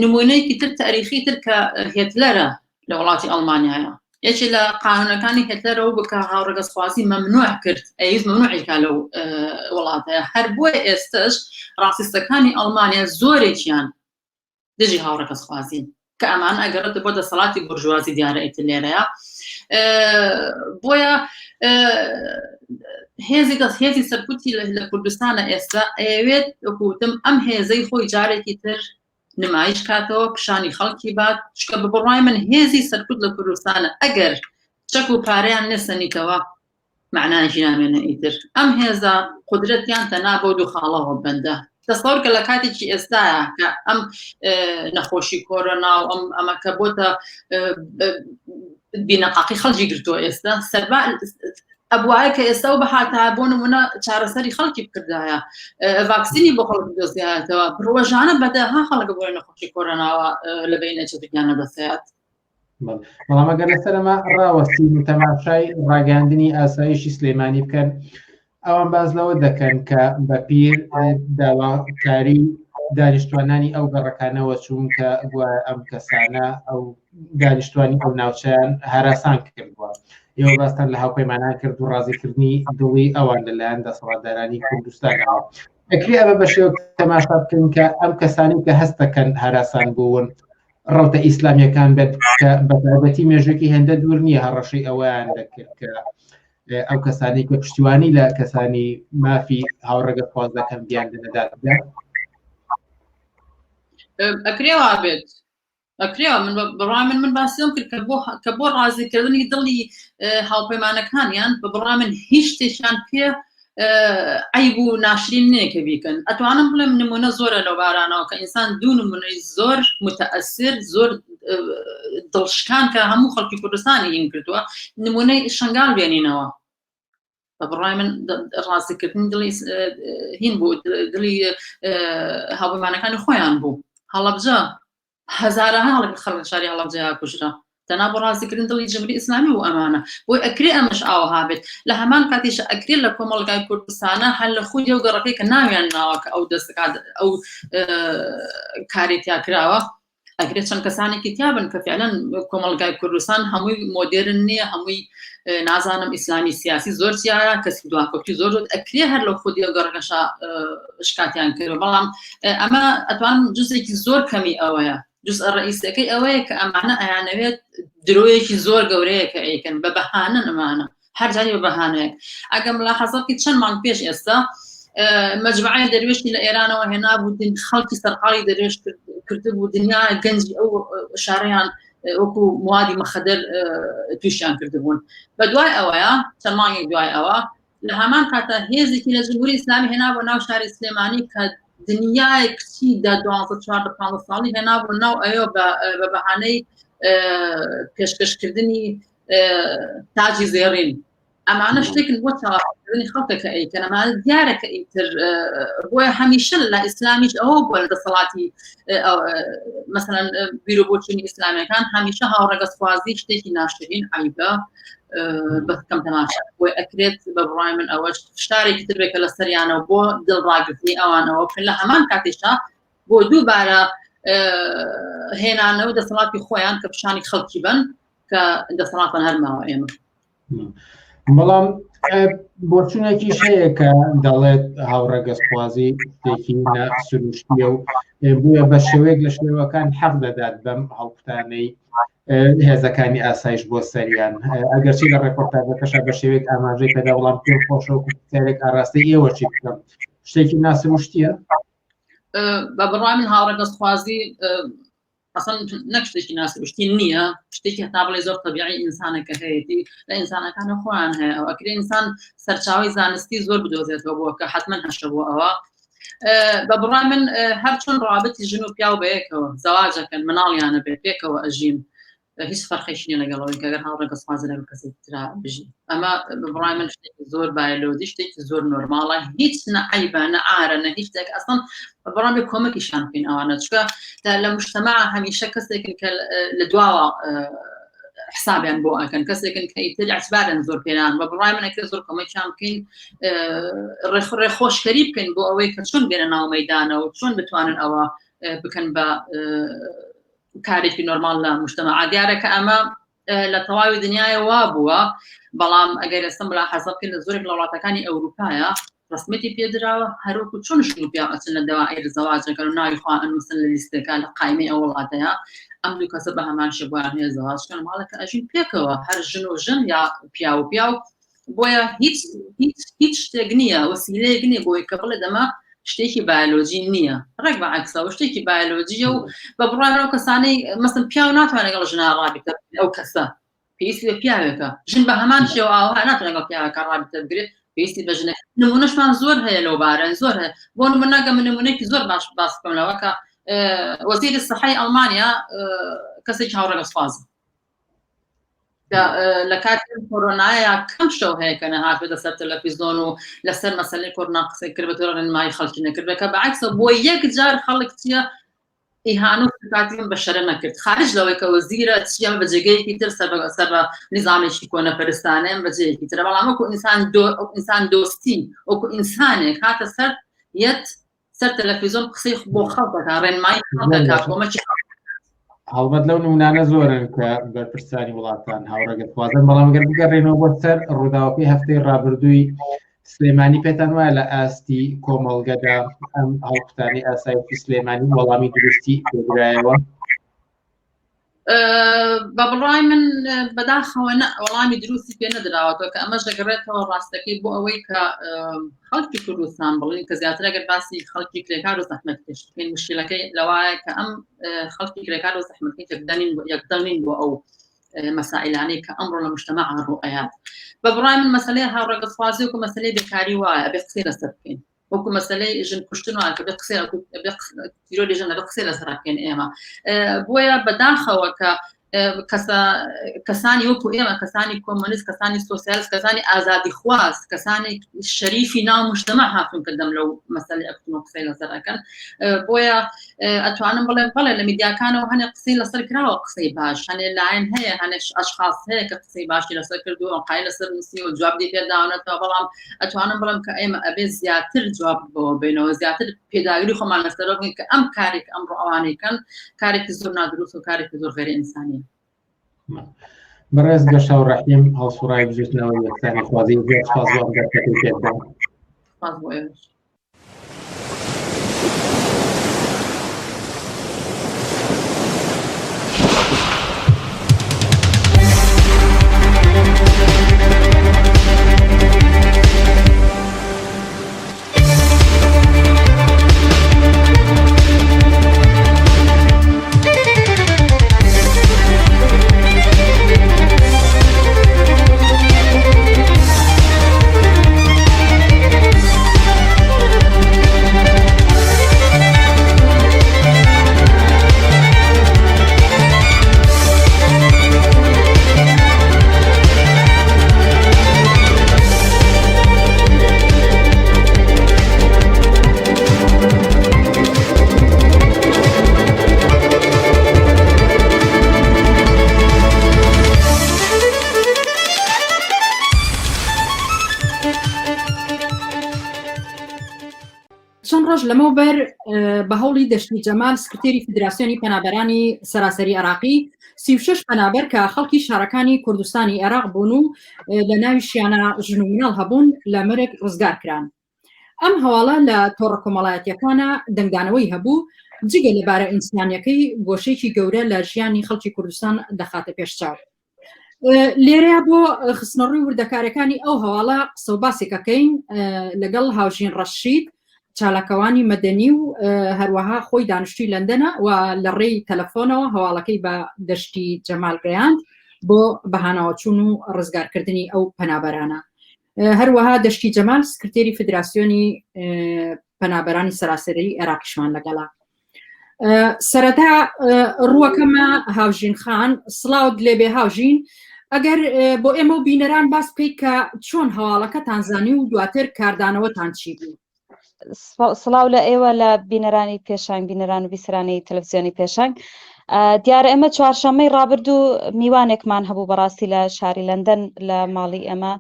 نمونەیەکی تر تاریخی تر کە هێتلەرە لە وڵاتی ئەڵمانیایە، یەکێ لە قانونەکانی هێتلەرەوە بکە هاوڕێگەزخوازی مەمنوع کرد، ئەویز مەمنوعیکا لەو وڵاتەیە. هەر بۆیە ئێستش ڕاستیستەکانی ئەڵمانیا زۆرێکیان دژی هاوڕێگەزخوازی کە ئەمان ئەگەڕێتە بۆ دەسەڵاتی بورژوازی دیارە ئیتر لێرەیە. بۆیە هێزی سەرکوتی لە کوردستانە ئێستا ئەوێت وەکوتم ئەم هێزەی خۆی جارێکی تر نمایش کاتەوە پیشانی خەڵکی بات، چکە بە بڕای من هێزی سەرکوت لە کوردستانە ئەگەر چەک و پارەیان نەسەنیتەوە معنایشی نامێنە ئیتر. ئەم هێزە قودرەتیان تەنا بۆ دوو خاڵەوە بەندە. دەسەڵ کە لە کاتێکی ئێستاە کە ئەم نەخۆشی کۆرۆنا و ئەمەکە بۆتە بینەقاقی خەڵکی گرتووە ئێستا ئەبوایە کە ئێستا و بەهاتە بۆ نمونە چارەسەری خەڵکی بکردایە، ڤاکسینی بۆ خەڵک دۆزیایەتەوە، ڕۆژانە بەدەها خەڵک بۆی نەخۆشی کۆرۆناوە لە بین نەچەتیانە دەسەیات. بەڵام ئەگەر لەسەرەمە ڕاوەستین و تەماشای ڕاگەاندنی ئاسایشی سلێمانی بکەن ئەوان باز لەوە دەکەن کە بە پیر داواکاری دانیشتوانانی ئەو گەڕەکانەوە چوون کە گوایە ئەم کەسانە ئەو دانیشتوانی ئەو ناوچەیان هەراسان کردووە. ئێوە باستان لە هاوپەیمانان کرد و ڕازیکردنی دڵی ئەوان لەلایەن دەسەڵاتدارانی کوردستانەوە. ئەکری ئەوە بە شێوە تەماشا بکەن کە ئەم کەسانی کە هەست دەکەن هەراسان بوون ڕەوتە ئیسلامیەکان بێت کە بەتابەتی مێژێکی هێندە دوور نییە هەڕەشی ئەویان دەکرد کە ئەو کەسانی کە پشتیوانی لە کەسانی مافی هاوڕێگەزخواز دەکەن بیان دەنەدات ئەکرێوا بێت ئەکرێوە. من بەڕای من باسیۆم کرد کە بۆ ڕازیکردنی دڵی هاوپەیمانەکانیان بە بڕای من هیچ شتێکیان پێ عیب و ناشرین نەیەکە بیکەن. ئەتوانم بڵێم نمونە زۆرە لەو بارانەوە کە ئینسان دوو نمونەی زۆر متەئەسر زۆر دڵشکان کە هەموو خەڵکی کوردستانی هین کردووە. نمونەی شنگال بێنینەوە. بەڕای من ڕاستیکردنی دڵی هین بوو دڵی هاوپەیمانەکانی خۆیان بوو هەڵەبجە هەزارەها خەڵک شاری هەڵەبجەیە کوژرا تەنها بۆ ڕاستیکردن دڵی جمهوری ئیسلامی و ئەمانە بۆی ئەکرێ ئەمەش ئاوەها بێت لە هەمان کاتیش ئەکرێت لە کۆمەڵگای کوردستانە هەر لە خودی و گەڕەکەی کە ناویان ناوەکە ئەو دەستکات ئەو کارێتیا کراوە ئەگرێت چەند کەسانێکی تیابن کە فعلەن کۆمەڵگای کوردستان هەمووی مۆدێرن نییە هەمووی نازانم ئیسلامی سیاسی زۆر زیایە کەسی دواکەوتی زۆر ئەکرێ هەر لە خودی و گەڕەکەشا شکاتیان کردەوە بەڵام ئەمە ئەتوانم جزێکی زۆر کەمی ئەوەیە جز ڕئیسەکەی ئەوەیە کە ئەمانە ئەیانەوێت درۆیەکی زۆر گەورەیە کە ئەیکەن بە بەهانە ئەمانە هەر جاری بە بەهانەیەک ئەگەم لە حەزەکی چەند مانگ پێش ئێستا مەجموعەی دەروێشی لە ئێرانەوە هێنابوو خەڵکی سەرقاڵی دەروێش کردبوو دنیا گەنجی ئەو شارەیان وەکو موادی مەخەدەر تووشیان کردبوون بە دوای ئەوەیە چەند مانگێک دوای ئەوە لە هەمان کاتە هێزێکی لە جمهوری ئیسلامی هێنابوو ناو شاری سلێمانی کە دنیای کچی دا 12 ساڵی هێنابوو ناو ئەوە بە بەهانەی پێشکەشکردنی تاجی زێڕین ئەمانە شتێکن بۆ چاوەڕێکردنی خەڵکەکە ئەیکەن ئەمانە دیارەکە ئیتر بۆیە هەمیشە لە ئیسلامیش ئەوە بووە لە دەسەڵاتی مەسەڵەن بیرۆ بۆچوونی ئیسلامیەکان هەمیشە هاوڕێگەسوازی شتێکی ناشرین عیبە بەکەم تەماشا بۆی ئەکرێت بە بڕای من ئەوەش شتارێکی تر بێکە لە سەریانەوە بۆ دڵڕاگرتنی ئەوانەوە لە هەمان کاتێشا بۆ دووبارە هێنانەوە دەسەڵاتی خۆیان کە پیشانی خەڵکی بن کە دەسەڵاتان هەرماوە ئێمە بەڵام بۆچوونێکیش هەیە کە دەڵێت هاوڕێگەسوازی شتێکی سروشتیە و بووە بە شێوەیەک لە شێوەکان حەق دەدات بەم هەڵقوتانەی هێزەکانی ئاسایش بۆ سەریان ئەگەرچی لە ڕێپۆرتاژەکەشە بە شێوەیەک ئاماژەی پێدا وەڵام پێم خۆشە و سەرێک ئاڕاستی ئێوە چی بکەم شتێکی ناسروشتیە بە بڕای من هاوڕێگەسوازی ئەسڵ نەک شتێکی ناسروشتی نییە شتێکی هەتا بڵێ زۆر تەبیعی ئینسانەکە هەیەی لە ئینسانەکانە خۆیان هەیە ئەو ئەکرێ ئینسان سەرچاوی زانستی زۆر بدۆزێتەوە بۆ کە حتمما هەشە بۆ ئەوە بە بڕای من هەر چۆن ڕابەتی ژن و پیا و بەیەکەوە زەواجەکەن مناڵیانە بێت پێکەوە ئەژین هیچ فەرقێکی نییە لەگەڵەوەی کە ئەگەر هاوڕێگەسوازی لەگەڵ کەسێک ترا بژین ئەمە بە بڕای من شتێکی زۆر بایۆلۆجی شتێکی زۆر نۆرماڵە هیچ نەعیبە نەعارە نە هیچ شتێک ئەسڵ بەڕام بێ کۆمەکیشان بکەین ئەوانە چکە لە مجتەمع هەمیشە کەسێکن کە لە دواوە حسابیان بۆ ئەکەن کەسێکن کە ئیتر اعتبارن زۆر پێیان بە بڕای من ئەکرێ زۆر کۆمەکیان بکەین ڕێخۆشکەری بکەین بۆ ئەوەی کە چۆن بێنە ناو مەیدانە و چۆن بتوانن ئەوە بکەن بە کارێکی نۆرمال لە مجتەمع دیارەکە ئەمە لە تەواوی دنیای وا بووە بەڵام ئەگەر ئێستم بلا حەزە بکەین لە زۆرێک لە وڵاتەکانی ئەوروپایە ڕسمەتی پێدراوە هەروەکو چۆن شت و پیا ئەچن لە دەوائر زەواجەکەن و ناوی خوا ئەنووسن لە لیستەکە لە قایمەی ئەو وڵاتەیە ئەم دوو کەسە بە هەمان شێوەیان هەیە زەواجکەن ماڵەکە ئەژین پێکەوە هەر ژن و ژن یا پیا و پیا و بۆیە هیچ شتێک نییە وەسیلەیەک نییە بۆی کە بڵێ دەما شتێکی بایۆلۆجی نییە ڕێک بە عەکسەوە شتێکی بایۆلۆجیە و بە بڕای ئەو کەسانەی مەسەڵەن پیا و ناتوانێت لەگەڵ ژنا ڕابطە ئەو کەسە پێویستی بە پیاوێکە ژن بە هەمان شێوە ئاوها ناتوانێت لەگەڵ پیاوەکە ڕابطە بگرێت پێویستی بە ژنێک نمونەشمان زۆر هەیە لەو بارەن زۆر هەیە بۆ نمونەگە من نمونەیەکی زۆر باش باس بکەم لەوە کە وەزیری سەحەی ئەڵمانیا کەسێکی هاوڕێگەسوازە لە کاتی کۆرۆنایە کەم شەو هەیە کە نەهاتوێتە سەر تەلەڤیزۆن و لەسەر مەسەلەی کۆرۆنا قسەی کرد بەتۆرە ڕێنمایی خەڵکی نەکرد کە بەعەکسە بۆ یەک جار خەڵک چییە ئیهان و کاتیم بە شەرە نەکرد خارج لەوەی کە وەزیرە چیە بە جێگەیەکی تر سەر بە نظامێکی کۆنەپەرستانەیە بە جێیەکی ترە بەڵام وەکو ئینسان دۆستی وەکو ئینسانێک هاتە سەر تەلەڤیزۆن قسەی بۆ خەڵکەکە ڕێنمایی خەڵکەکە کۆمەکی هەڵبەت لەو نمونانە زۆرن کە بەرپرسانی وڵاتان هاوڕێگەسوازن بەڵام گەر بگەڕێنەوە بۆ سەر ڕووداوەکەی هەفتەی ڕابردووی سلێمانی پێتان وایە لە ئاستی کۆمەڵگەدا ئەم هەڵقوتانی ئاسایشی سلێمانی وەڵامی درستی پێدرایەوە بە بڕای من بەداخەوە وەڵامی دروستی پێ نەدراوەتەوە کە ئەمەش دەگەڕێتەوە ڕاستەکەی بۆ ئەوەی کە خەڵکی کوردستان بڵین کە زیاتر ئەگەر باسی خەڵکی کرێکار و زەحمەتکەش بکەین مشکلەکەی لەوایە کە ئەم خەڵکی کرێکار و زەحمەتکەی یەکدڵنین بۆ ئەو مەسائلانەی کە ئەمڕۆ لە مجتەمەع ڕوئەیات بە بڕای من مەسەلەی هاوڕێگەسوازی وەکو مەسەلەی بێکاری وایە بێ قسەی لەسەر بکەین وەکو مەسەلەی ژن کوشتن وایە کە بێ قسەی تیرۆری ژن لەبێ قسەی لەسەر بکەین ئێمە بۆیە بەداخەوە کە کەسانی وەکو ئێمە کەسانی کۆمۆنیست کەسانی سۆسیالیست کەسانی ئازادی خواست کەسانی شەریفی ناو مجتەمع هاتوون کردم لەو مەسەلەی ئەکتن قسەی لەسەر ئەکەن بۆیە ئەتوانم بڵێم بەڵێ لە میدیاکانەوە هەنێ قسەی لەسەر کراوە قسەی باش هەنێ لایەن هەیە هەنێ ئەشخاص هەیە کە قسەی باشی لەسەر کردو ئەوقای لەسەر نووسی و جوابی پێداونەتەوە بەڵام ئەتوانم بڵێم کە ئێمە ئەبێ زیاتر جواب بۆ بینەوە زیاتر پێداگیری خۆمان لەسەرەوە بین کە ئەم کارێک ئەمڕۆ ئەوانەیەکەن کارێکی زۆر نادروست و کارێکی زۆر غێر ئینسانیە بەڕێز گەشە و ڕەحیم هەڵسوڕای بژێتنەوەی یەکسانی خوازی زۆر سپاس بۆ ئەم دەرکەکەی پێدەم. سپاس بۆ ئێوەش. چەند ڕۆژ لەمەوبەر بە هەوڵی دەشتی جەمال سکرتێری فیدراسیۆنی پەنابەرانی سەراسەری عێراقی 36 پەنابەر کە خەڵکی شارەکانی کوردستانی عێراق بوون و لە ناوی شیانە ژن و مناڵ هەبوون لە مەرگ ڕزگار کران. ئەم هەواڵە لە تۆڕە کۆمەڵایەتیەکانە دەنگدانەوەی هەبوو جگە لەبارە ئینسانیەکەی گۆشەیەکی گەورە لە ژیانی خەڵکی کوردستان دەخاتە پێشچاو. لێرەیە بۆ خستنەڕووی وردەکارەکانی ئەو هەواڵە قسە و باسێکەکەین لەگەڵ هاوژین ڕەشید چالاکەوانی مەدەنی و هەروەها خۆی دانیشتووی لەندەنە و لە ڕێی تەلەفۆنەوە هەواڵەکەی بە دەشتی جەمال گەیاند بۆ بەهاناوەچوون و ڕزگارکردنی ئەو پەنابەرانە. هەروەها دەشتی جەمال سکرتێری فیدراسیۆنی پەنابەرانی سەراسەری عێراقیشمان لەگەڵا. سەرەتا ڕووەکەمە هاوژین خان سڵاوت لێبێ هاوژین ئەگەر بۆ ئێمە و بینەران باس بکەیت کە چۆن هەواڵەکەتان زانی و دواتر کاردانەوەتان چی بوو. سڵاو لە ئێوە لە بینەرانی پێشنگ بینەران و بیسرانی تەلەڤیزیۆنی پێشنگ دیارە ئێمە چوارشەمەی ڕابردوو میوانێکمان هەبوو بەڕاستی لە شاری لەندەن لە ماڵی ئێمە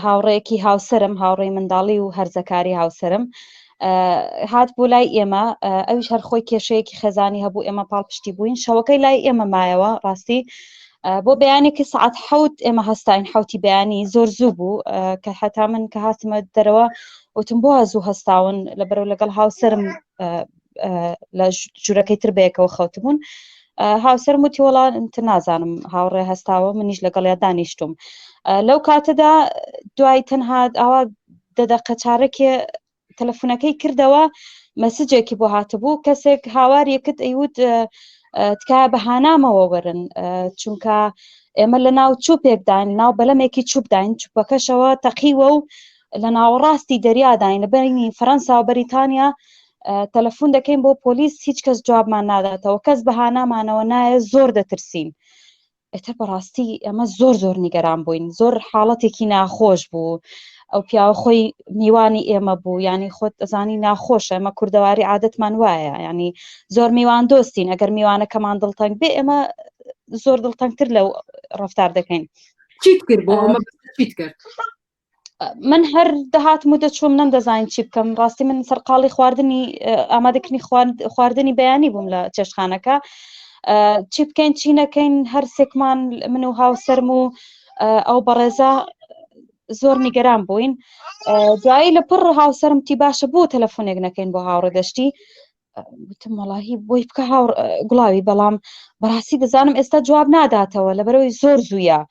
هاوڕێیەکی هاوسرم هاوڕێی منداڵی و هەرزەکاری هاوسرم هات بۆ لای ئێمە ئەویش هەر خۆی کێشەیەکی خێزانی هەبوو ئێمە پاڵپشتی بووین شەوەکەی لای ئێمە مایەوە ڕاستی بۆ بەیانێکی سعات حەوت ئێمە هەستاین حەوتی بەیانی زۆر زوو بوو کە حتا من کە هاتمە دەرەوە وتم بۆ زوو هەستاون لەبەرەوە لەگەڵ هاوسرم لە ژوورەکەی تر بەیەکەوە خەوتبوون هاوسرم وتی وەڵام نازانم هاوڕێ هەستاوە منیش لەگەڵیا دانیشتم لەو کاتەدا دوای تەنها ئاوا دەدەقە چارەکێ تەلەفۆنەکەی کردەوە مەسجێکی بۆ هاتبوو کەسێک هاوار یەکت ئەیوت تکایە بەهانامەوە وەرن چونکە ئێمە لە ناو چوپێکداین ناو بەلەمێکی چوبداین چوپەکەشەوە تەقیوە و لە ناوەڕاستی دەریاداین لە بەرینی فەرەنسا و بەریتانیا تەلەفۆن دەکەین بۆ پۆلیس هیچ کەس جوابمان ناداتەوە کەس بەهانامانەوە نایە زۆر دەترسین ئێتر بەڕاستی ئەمە زۆر نیگەران بووین زۆر حاڵەتێکی ناخۆش بوو ئەو پیاوە خۆی میوانی ئێمە بوو ینی خۆت ئەزانی ناخۆشە ئەمە کوردەواری عادەتمان وایە ینی زۆر میوان دۆستین ئەگەر میوانەکەمان دڵتەنگ بێ ئێمە زۆر دڵتەنگتر لەو ڕەفتار دەکەین چیت کرد بۆ ئەمە چیت کرد من هەر دەهات و دەچووم نەمدەزانین چی بکەم ڕاستی من سەرقاڵی خواردنی ئامادەکردنی خواردنی بەیانی بووم لە چێشخانەکە چی بکەین چی نەکەین هەر سێکمان من و هاوسەرم و ئەو بەڕێزە زۆر نیگەران بووین دوایی لە پڕ هاوسەرم تی باشە بۆ تەلەفۆنێک نەکەین بۆ هاوڕێ دەشتی وتم وەڵاهی بۆی بکە گوڵاوی بەڵام بەڕاستی دەزانم ئێستا جواب ناداتەوە لەبەرەوەی زۆر زوویە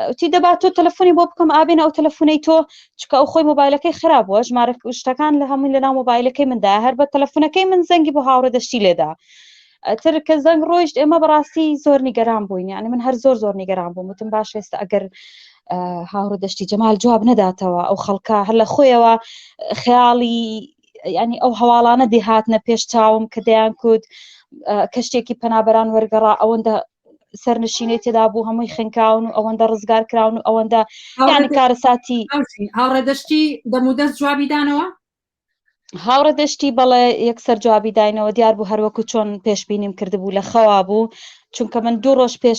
وتی دەبات تۆ تەلەفۆنی بۆ بکەم ئابێنە ئەو تەلەفۆنەی تۆ چکە ئەو خۆی مۆبایلەکەی خراپوە ژمارە شتەکان لە هەمووی لەناو مۆبایلەکەی مندا هەر بە تەلەفۆنەکەی من زەنگی بۆ هاوڕێ دەشتی لێدا تر کە زەنگ ڕۆیشت ئێمە بەڕاستی زۆر نیگەران بووین یعنی من هەر زۆر نیگەران بووم وتم باش ئێستا ئەگەر هاوڕێ دەشتی جەمال جواب نەداتەوە ئەو خەڵکە هەر لە خۆیەوە خەیاڵی ینی ئەو هەواڵانە دێهاتنە پێش چاوم کە دەیان کود کەشتێکی پەنابەران وەرگەڕا ئەوەندە سەرنشینەی تێدا بوو هەمووی خنکاون و ئەوەندە ڕزگار کراون و ئەوەندە یعنی کارەساتی هاوڕێدەشتی دەمودەست جوابی دانەوە هاوڕە دەشتی بەڵێ یەکسەر جوابی داینەوە دیار بوو هەروەکو چۆن پێشبینیم کردبوو لە خەوا بوو چونکە من 2 ڕۆژ پێش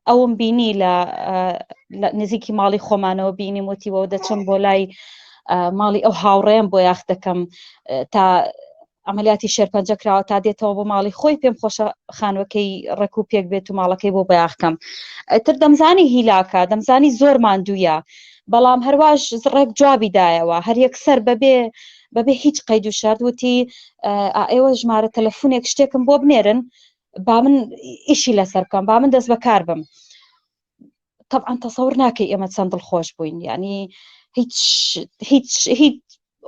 ئەوم بینی لە نزیکی ماڵی خۆمانەوە بینیم وتیەوە دەچم بۆ لای ماڵی ئەو هاوڕێم بۆ یاخ دەکەم تا ئەمەلیاتی شێرپەنجە کراوە تا دێتەوە بۆ ماڵی خۆی پێم خۆشە خانوەکەی ڕێک و پێک بێت و ماڵەکەی بۆ بەیاخکەم تر دەمزانی هیلاکە دەمزانی زۆر ماندوویە بەڵام هەرواش ڕێک جوابی دایەوە هەر یەکسەر بەبێ هیچ قەید و شەرت وتی ئێوە ژمارە تەلەفۆنێک شتێکم بۆ بنێرن با من ئیشی لەسەر بکەم با من دەست بەکار بم طبعا تەسەور ناکەی ئێمە چەند دڵخۆش بووین یعنی هیچ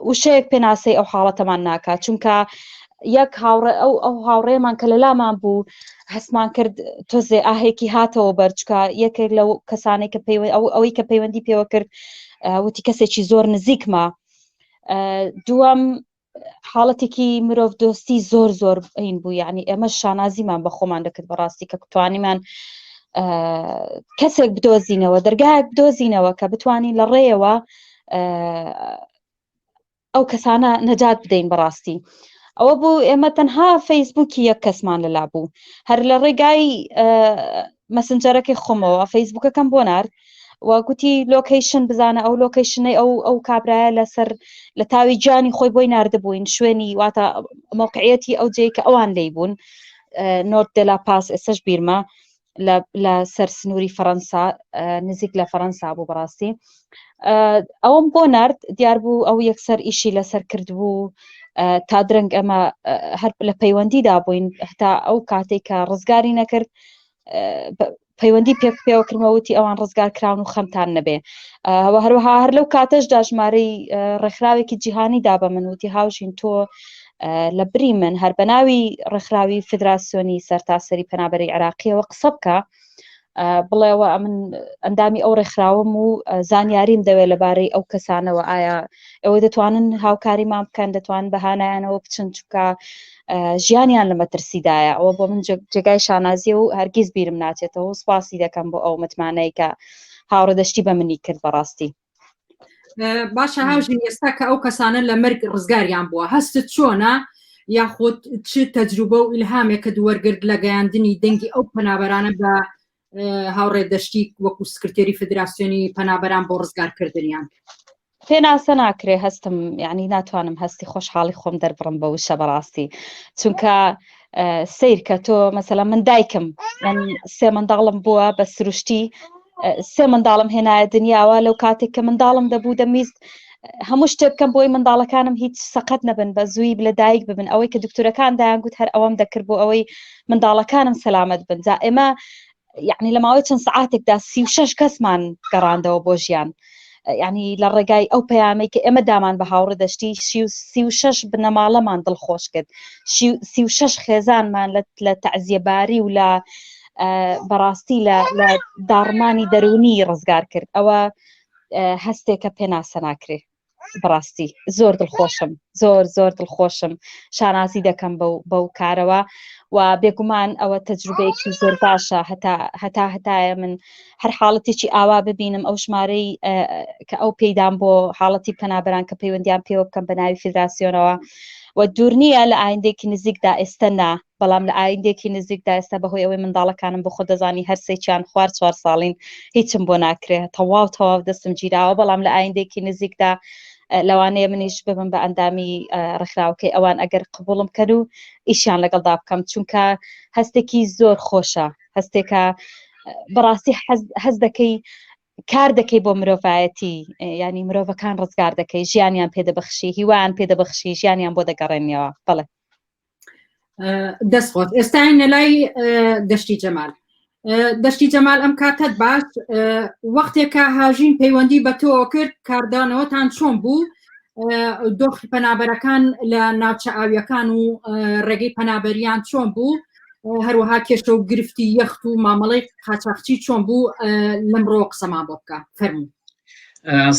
وشەیەک پێناسەی ئەو حاڵەتەمان ناکات چونکە یەک ئەو هاوڕێمان کە لەلامان بوو هەستمان کرد تۆزێ ئاهێکی هاتەوە بەرچکە یەکێک لەو کەسانێک کە ئەوەی کە پەیوەندی پێوە کرد وتی کەسێکی زۆر نزیکمە دووەم حاڵەتێکی مرۆڤ دۆستی زۆر ئین بوو یعنی ئێمە شانازیمان بە خۆمان دەکرد بەڕاستی کە توانیمان کەسێک بدۆزینەوە دەرگایەک بدۆزینەوە کە بتوانین لە ڕێەوە ئەو کەسانە نەجات بدەین بەڕاستی ئەوە بوو ئێمە تەنها فەیسبووکی یەک کەسمان لەلا بوو هەر لە ڕێگای مەسنجەرەکەی خۆمەوە فەیسبووکەکەم بۆ نارد وەگوتی لۆکیشن بزانە ئەو لۆکیشنەی ئەو کابرایە لەسەر لە تاوی جانی خۆی بۆی ناردبووین شوێنی واتە موقعیەتی ئەو جێی کە ئەوان لی بوون نۆرت دە لا پاس ئێسەش بیرمە لە سەر سنووری فەڕەنسا نزیک لە فەڕەنسا بوو بەڕاستی ئەوم بۆ نارد دیار بوو ئەو یەکسەر ئیشی لەسەر کردبوو تا درنگ ئەمە هەر لە پەیوەندیدا بووین هەتا ئەو کاتێک کە ڕزگاری نەکرد پەیوەندی پێوە کردمەوەتی ئەوان ڕزگار کراون و خەمتان نەبێ هەروەها هەر لەو کاتەشدا ژمارەی ڕێکخراوێکی جیهانی دا بە من وتی هاوژین تۆ لە بری من هەر بە ناوی ڕێکخراوی فدراسیۆنی سەرتاسەری پەنابەری عێراقیەوە قسە بکە بڵێەوە من ئەندامی ئەو ڕێکخراوم و زانیاریم دەوێت لەبارەی ئەو کەسانەوە ئایا ئەوە دەتوانن هاوکاریمان بکەن دەتوان بەهانایانەوە بچن چونکە ژیانیان لە مەترسیدایە ئەوە بۆ من جێگای شانازیە و هەرگیز بیرم ناچێتەوە و سوپاسی دەکەم بۆ ئەو متمانەی کە هاوڕێدەشتی بە منی کرد بەڕاستی باشە هاوژین ئێستا کە ئەو کەسانە لە مەرگ ڕزگاریان بووە هەستت چۆنە یاخود چ تەجروبە و ئیلهامێکە دووەرگرت لە گەیاندنی دەنگی ئەو پەنابەرانە بە هاوڕێدەشتی وەکو سکرتێری فدراسیۆنی پەنابەران بۆ ڕزگارکردنیان پێناسە ناکرێ هەستم یعنی ناتوانم هەستی خۆشحاڵی خۆم دەربڕم بە وشە بەڕاستی چونکە سیر کە تۆ مەسەلا من دایکم من 3 منداڵم بووە بە سروشتی 3 منداڵم هێنایە دنیاوە لەو کاتێک کە منداڵم دەبوو دەمیست هەموو شتێ بکەم بۆی منداڵەکانم هیچ سەقەت نەبن بە زووی لە دایک ببن ئەوەی کە دکتۆرەکان دایانگوت هەر ئەوەم دەکرد بۆ ئەوەی منداڵەکانم سەلامەت بن جا ئێمە یعنی لە ماوەی چەند سەعاتێکدا 36 کەسمان گەڕاندەوە بۆ ژیان یعنی لە ڕێگای ئەو پەیامەی کە ئێمە دامان بە هاوڕێدەشتی 36 بنەماڵەمان دڵخۆش کرد 36 خێزانمان لە تەعزیەباری و لە بەڕاستی لە داڕمانی دەرونی ڕزگار کرد ئەوە هەستێکە پێناسە ناکرێ بەڕاستی زۆر دڵخۆشم زۆر دڵخۆشم شانازی دەکەم بەو کارەوە و بێگومان ئەوە تەجروبەیەکی زۆر باشە هەتایە من هەر حاڵەتێکی ئاوا ببینم ئەو ژمارەی کە ئەو پێیدان بۆ حاڵەتی پەنابەران کە پەیوەندیان پێوە بکەم بە ناوی فیدراسیۆنەوە و دوور نییە لە ئایندێکی نزیکدا ئێستا نا بەڵام لە ئایندێکی نزیکدا ئێستا بەهۆی ئەوەی منداڵەکانم بۆ خۆ دەزانی هەرسێکیان خوار 4 ساڵین هیچم بۆ ناکرێت تەواو دەستم گیراوە بەڵام لە ئایندێکی نزیکدا لەوانەیە منیش ببم بە ئەندامی ڕێکخراوەکەی ئەوان ئەگەر قبوڵم کەن و ئیشیان لەگەڵدا بکەم چونکە هەستێکی زۆر خۆشە هەستێکە بەڕاستی هەز دەکەی کار دەکەی بۆ مرۆڤایەتی ینی مرۆڤەکان ڕزگار دەکەی ژیانیان پێدەبەخشی هیوایان پێدەبەخشی ژیانیان بۆ دەگەڕێنیەوە بڵێ دەستخۆت ئێستاین لەلای دەشتی جەمال دەشتی جەمال ئەم کاتت باش وەختێکە هاژین پەیوەندی بە تۆ کرد کاردانەوەتان چۆن بوو دۆخی پەنابەرەکان لە ناوچە ئاویەکان و ڕێگەی پەنابەریان چۆن بوو هەروەها کێشە و گرفتی یەخت و مامەڵەی قاچاقچی چۆن بوو لەمڕۆ قسەمان بۆ بکە فەرموو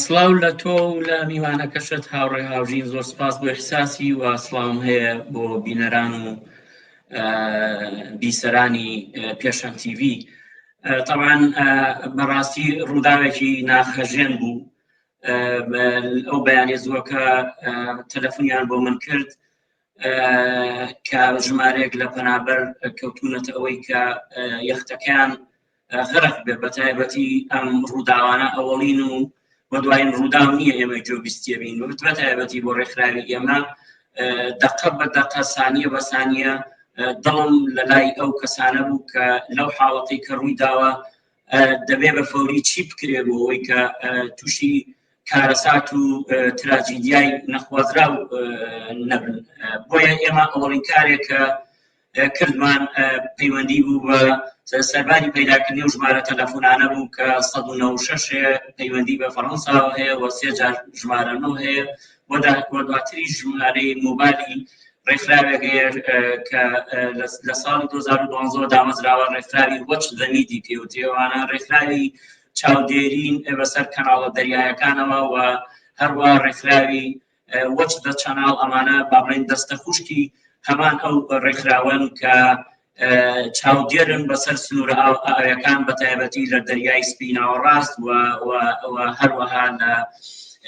سڵاو لە تۆ و لە میوانەکەشت هاوڕێ هاوژین زۆر سپاس بۆ ئیحساسی و سڵاوم هەیە بۆ بینەران و بیسەرانی پێشەنگ تیڤ طبعا بەڕاستی ڕووداوێکی ناخەژێن بوو ئەو بەیانێزووەکە تەلەفۆنیان بۆ من کرد کە ژمارەیەک لە پەنابەر کەوتونەتە ئەوەی کە یەختەکان غەرق بێ بە تایبەتی ئەم ڕووداوانە ئەوەڵین و بە دوایین ڕووداو نییە ئێمە جۆبیستیە بین بە تایبەتی بۆ ڕێکخراوی ئێمە دقە بە دقە سانیە بە سانیە دڵم لە لای ئەو کەسانە بوو کە لەو حاڵەتی کە ڕووی داوە دەبێ بە فەوری چی بکرێ بۆ ئەوەی کە تووشی کارەسات و تراجیدیای نەخوازرا و نەبن بۆیە ئێمە ئەوڵین کارێک کە کردمان پەیوەندی بوو بە سەرباری پەیداکردنی و ژمارە تەلەفۆنانە بوو کە 196 پەیوەندی بە فەڕەنساوە هەیە و 3 جار ژمارە نۆ هەیە وە دواتری ژمارەی مۆبایلی ڕێکخراوێک هەیە کە لە ساڵی 2012 دامەزراوە ڕێکخراوی وەچ دە نیدی پێوتێوانە ڕێکخراوی چاودێرین بەسەر کەناڵە دەریایەکانەوە و هەروە ڕێکخراوی وەچ دە چەناڵ ئەمانە باڵێن دەستە خوشکی هەمان ئەو ڕێکخراوەن کە چاودێرن بەسەر سنوورە ئاویەکان بە تایبەتی لە دەریای سپیناوە ڕاست و هەروەها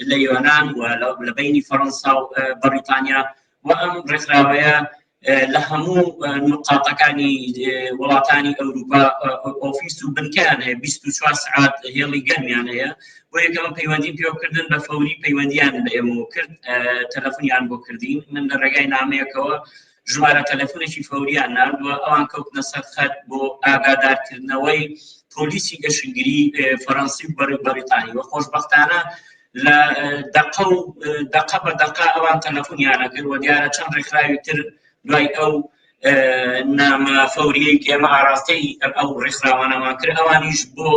لە یۆنان و لە بینی فەڕەنسا و بەریتانیا و ئەم ڕێکخراوەیە لە هەموو نقاطەکانی وڵاتانی ئەوروپا ئۆفیس و بنکیان هەیە 24 سعات هێڵی گەرمیان هەیە بۆ یەکەمە پەیوەندی پێوەکردن بە فەوری پەیوەندیان بە ئێمەوە کرد تەلەفۆنیان بۆ کردین من لە ڕێگای نامەیەکەوە ژمارە تەلەفۆنێکی فەوریان نردووە ئەوان کەوتنە سەر خەت بۆ ئاگادارکردنەوەی پۆلیسی گەشتگیری فەڕەنسی و بەریتانی و خۆشبەختانە لە دقە بە دقە ئەوان تەلەفۆنیانە کرد و دیارە چەند ڕێکخراوی تر دوای ئەو نامە فەوریەی کە ئێمە ئاراستەی ئەو ڕێکخراوانەمان کرد ئەوانیش بۆ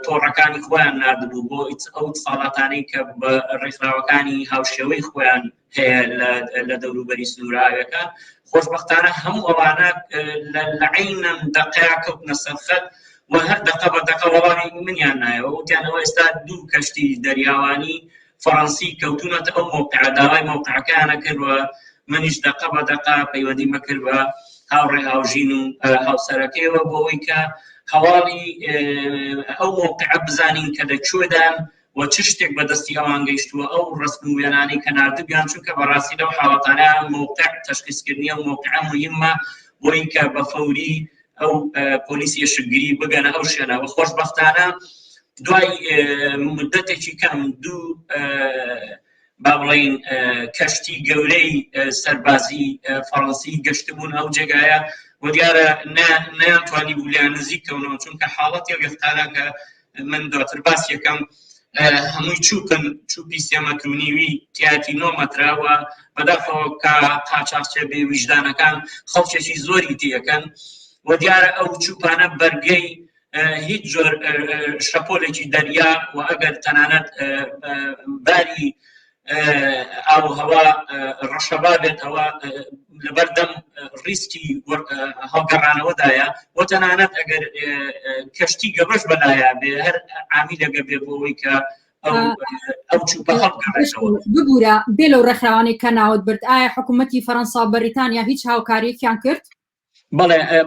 تۆڕەکانی خۆیان نردبوو بۆ ئەو ساڵاتانەی کە بە ڕێکخراوەکانی هاوشێوەی خۆیان هەیە لە دەوروبەری سنوورەوەکان خۆشبەختانە هەموو ئەوانە لە عینەم دقەیە کەوتنە سەر خەت و هەر دقە بە دقە وەڵامی منیان نایەوە وتیانەوە ئێستا 2 کەشتی دەریاوانی فەڕەنسی کەوتونەتە ئەو مۆقعە داوای مۆقعەکانە کردوە منیش دقە بە دقە پەیوەندی مەکرد بە هاوڕێ هاوژین و هاوسەرەکەیەوە بۆ ئەوەی کە هەواڵی ئەو مۆقعە بزانین کە لەکوێدان و چ شتێک بەدەستی ئەوان گەیشتووە ئەو ڕسم و وێنانەی کە نردبیان چونکە بەڕاستی لەو حاڵەتانە مۆقع تەشخیصکردنی و مۆقعە مهمە بۆی کە بە فەوری ئەو پۆلیسی شتگیری بگەنە ئەو شوێنەوە خۆشبەختانە دوای مدەتێکی کەم 2 با بڵێن کەشتی گەورەی سەربازی فەڕەنسی گەشتبوون ئەو جێگایە و دیارە نەیانتوانی بولیان نزیکەونەوە چونکە حاڵەتی گەفتانە کە من دواتر باس یەکەم هەمووی چووپی سێمەترونیوی تیاتی 9 مەترەوە بەداخەوە کە قاچاقچێ بێ ویژدانەکان خەڵکێکی زۆری تێەکەن و دیارە ئەو چوپانە بەرگەی هیچ جۆر شەپۆلێکی دەریا و ئەگەر تەنانەت باری ئاو هەوا ڕەشەبا بێت ئەوە لەبەردەم ریسکی هەڵگەڕانەوەدایە و تەنانەت ئەگەر کەشتی گەبەش بەلایە بێ هەر عامیلەگە بێ بۆەوەی کە ئەو چوپە هەڵگەڕێتەوە ببوورە بێ لەو ڕێکخراوانی کە ناوت برد ئایا حکوومەتی فەڕەنسا و بەریتانیا هیچ هاوکاریەکیان کرد؟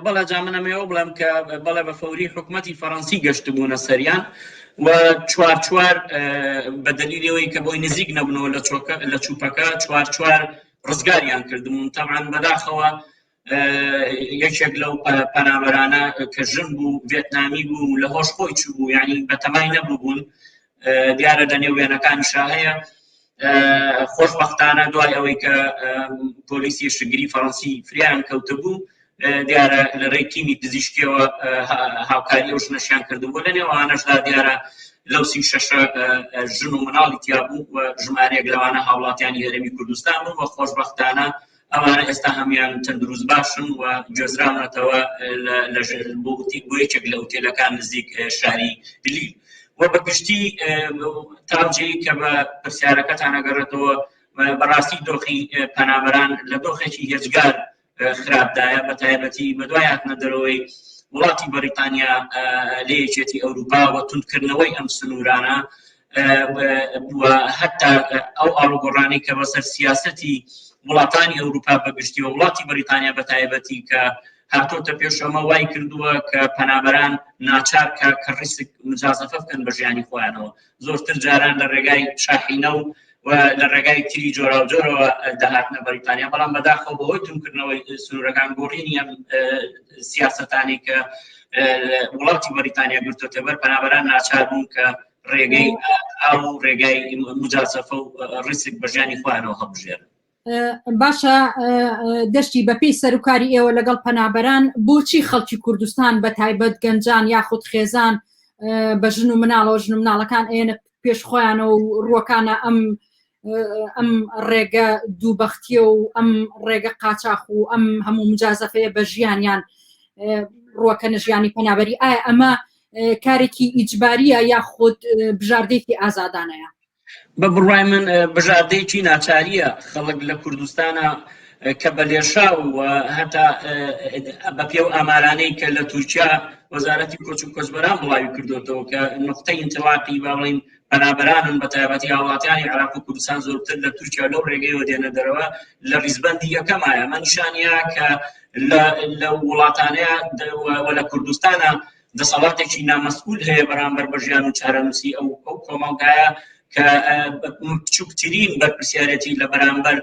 بەڵێ جامنەمەوە بڵێم کە بەڵێ بە فەوری حکوومەتی فەڕەنسی گەشتبوونە سەریان و چوار بە دلیلەوەی کە بۆی نزیک نەبوونەوە لە چوپەکە چوار ڕزگاریان کردبوون تەمان بەداخەوە یەکێک لەو پەنابەرانە کە ژن بوو ڤێتنامی بوو لە هۆش خۆی چوو بوو یعنی بەتەمای نەبوو بوون دیارە لە نێوێنەکانیشا هەیە خۆشبەختانە دوای ئەوەی کە پۆلیسی شتگیری فەڕەنسی فریان کەوتە بوو دیارە لە ڕێی تیمی پزیشکیەوە هاوکاری ئەو ژنەشیان کردبوو لە نێوانەشدا دیارە لەو 36 ژن و مناڵی تیابوو و ژمارەیەک لەوانە هاوڵاتیانی هەرێمی کوردستان بوو و خۆشبەختانە ئەوانە ئێستا هەمیان تەندروست باشن و گوێزراونەتەوە بۆ یەکێک لە ئوتێلەکان نزیک شاری لیل و بەگشتی تاوجەی کە بە پرسیارەکەتان ئەگەڕێتەوە بەڕاستی دۆخی پەنابەران لە دۆخێکی هێجگار خراپدایە بە تایبەتی بەدوای هاتنە دەرەوەی وڵاتی بەریتانیا لە یەکێتی ئەوروپا و توندکردنەوەی ئەم سنوورانە و هەتا ئەو ئاڵوگۆڕانی کە بەسەر سیاسەتی وڵاتانی ئەوروپا بەگشتی و وڵاتی بەریتانیا بە تایبەتی کە هاتۆتە پێشەمە وای کردووە کە پەنابەران ناچار کە ڕیسک مجازەفە بکەن بە ژیانی خۆیانەوە زۆرتر جاران لە ڕێگای شاحینە و لە ڕێگای تری جۆرا و جۆرەوە دەهاتنە بەریتانیا بەڵام بەداخەوە بەهۆی تومکردنەوەی سنوورەکان گۆڕینی ئەم سیاسەتانی کە وڵاتی بەریتانیا گرتوتە بەر پەنابەران ناچار بوون کە ڕێگەی ئاو ڕێگای مجازەفە و ڕیسک بە ژیانی خۆیانەوە هەڵبژێرن. باشە دەشتی بەپێی سەرکاری ئێوە لەگەڵ پەنابەران بۆچی خەڵکی کوردستان بە تایبەت گەنجان یاخود خێزان بە ژن و مناڵەوە ژن و مناڵەکان ئێنە پێش خۆیانەوە و ڕووەکانە ئەم ڕێگە دووبەختیە و ئەم ڕێگە قاچاق و ئەم هەموو مجازەفەیە بە ژیانیان ڕووەکەنە ژیانی پەنابەری ئایا ئەمە کارێکی ئیجباریە یاخود بژاردەیەکی ئازادانەیە؟ بە بڕوای من بژاردەیەکی ناچاریە خەڵک لە کوردستانە کە بە لێشا و هەتا بە پێو ئامارانەی کە لە تورکیا وەزارەتی کۆچ و کۆچبەران بڵاوی کردوتەوە کە نقطەی ئینتیلاقی با بڵین پەنابەرانن بە تایبەتی هاوڵاتیانی عێراق و کوردستان زۆرتر لە تورکیا لەو ڕێگەیەوە دێنە دەرەوە لە ڕیزبەندی یەکەمایە ئەمە نیشانەیە کە لە وڵاتانەیە لە کوردستانە دەسەڵاتێکی نامەسئول هەیە بەرامبەر بە ژیان و چارەنووسی ئەو کۆمەڵگایە کە بچووکترین بەرپرسیارەتی لە بەرامبەر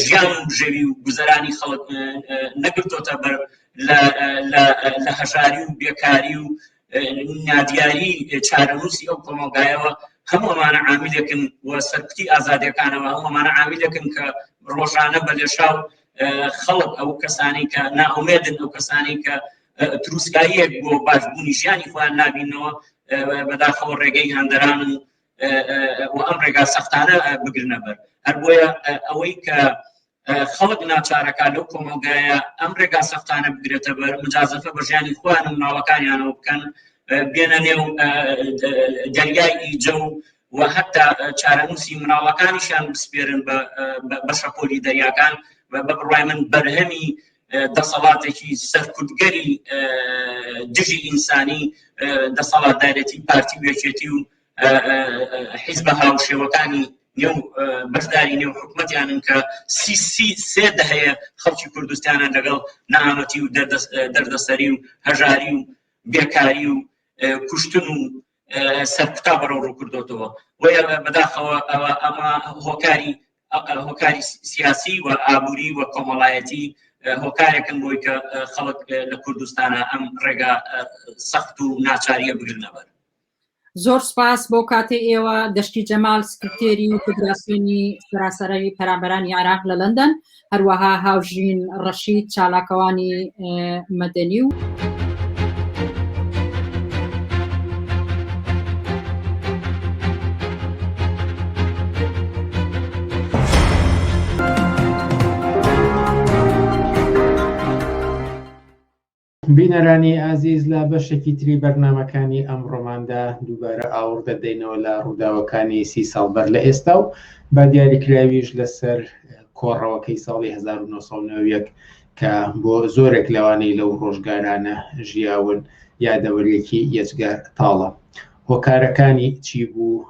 ژیان و ژەوی و گوزەرانی خەڵک نەگرتۆتە بەر لە هەژاری و بێکاری و نادیاری چارەنووسی ئەو کۆمەڵگایەوە هەموو ئەمانە عاملێکن و سەرکوتی ئازادیەکانەوە هەموو ئەمانە عاملێکن کە ڕۆژانە بە لێشاو خەڵک ئەو کەسانی کە ناومێدن ئەو کەسانی کە دروستکاریەک بۆ باشبوونی ژیانی خۆیان نابینەوە بەداخەوە ڕێگەی هەندەران و ئەم ڕێگا سەختانە بگرنە بەر هەر بۆیە ئەوەی کە خەڵک ناچارەکە لەو کۆمەڵگایە ئەم ڕێگا سەختانە بگرێتە بەر مجازەفە بە ژیانی خۆیان و مناڵەکانیانەوە بکەن بێنە نێو دەریای ئیجە و هەتا چارەنووسی مناڵەکانیشیان بسپێرن بە شەپۆلی دەریاکان بە بڕوای من بەرهەمی دەسەڵاتێکی سەرکوتگەری دژی ئینسانی دەسەڵاتدارەتی پارتی وێچێتی و حیزبە هاوشێوەکانی نێو بەشداری نێو حکومەتیانن کە سێ دەهەیە خەڵکی کوردستانە لەگەڵ نەهامەتی و دەردەسەری و هەژاری و بێکاری و کوشتن و سەرکوتا بەرەو ڕووکردوتەوە وە بەداخەوە ئەمە هۆکاری سیاسی و ئابووری و کۆمەڵایەتی هۆکارێکن بۆی کە خەڵک لە کوردستانە ئەم ڕێگا سەخت و ناچاریە بگرنە بەر. زۆر سپاس بۆ کاتێ ئێوە دەشتی جەمال سکرتێری فدراسیۆنی سەراسەرەی پەنابەرانی عێراق لە لەندەن هەروەها هاوژین ڕەشید چالاکەوانی مەدەنی و بینەرانی ئازیز لە بەشێکی تری بەرنامەکانی ئەمڕۆماندا دووبارە ئاور دەدەینەوە لە ڕووداوەکانی 30 ساڵ بەر لە ئێستا و با دیاریکراویش لەسەر کۆڕەوەکەی ساڵی 1990 کە بۆ زۆرێک لەوانەی لەو ڕۆژگارانە ژیاون یادەوەریەکی یەجگار تاڵە. هۆکارەکانی چی بوو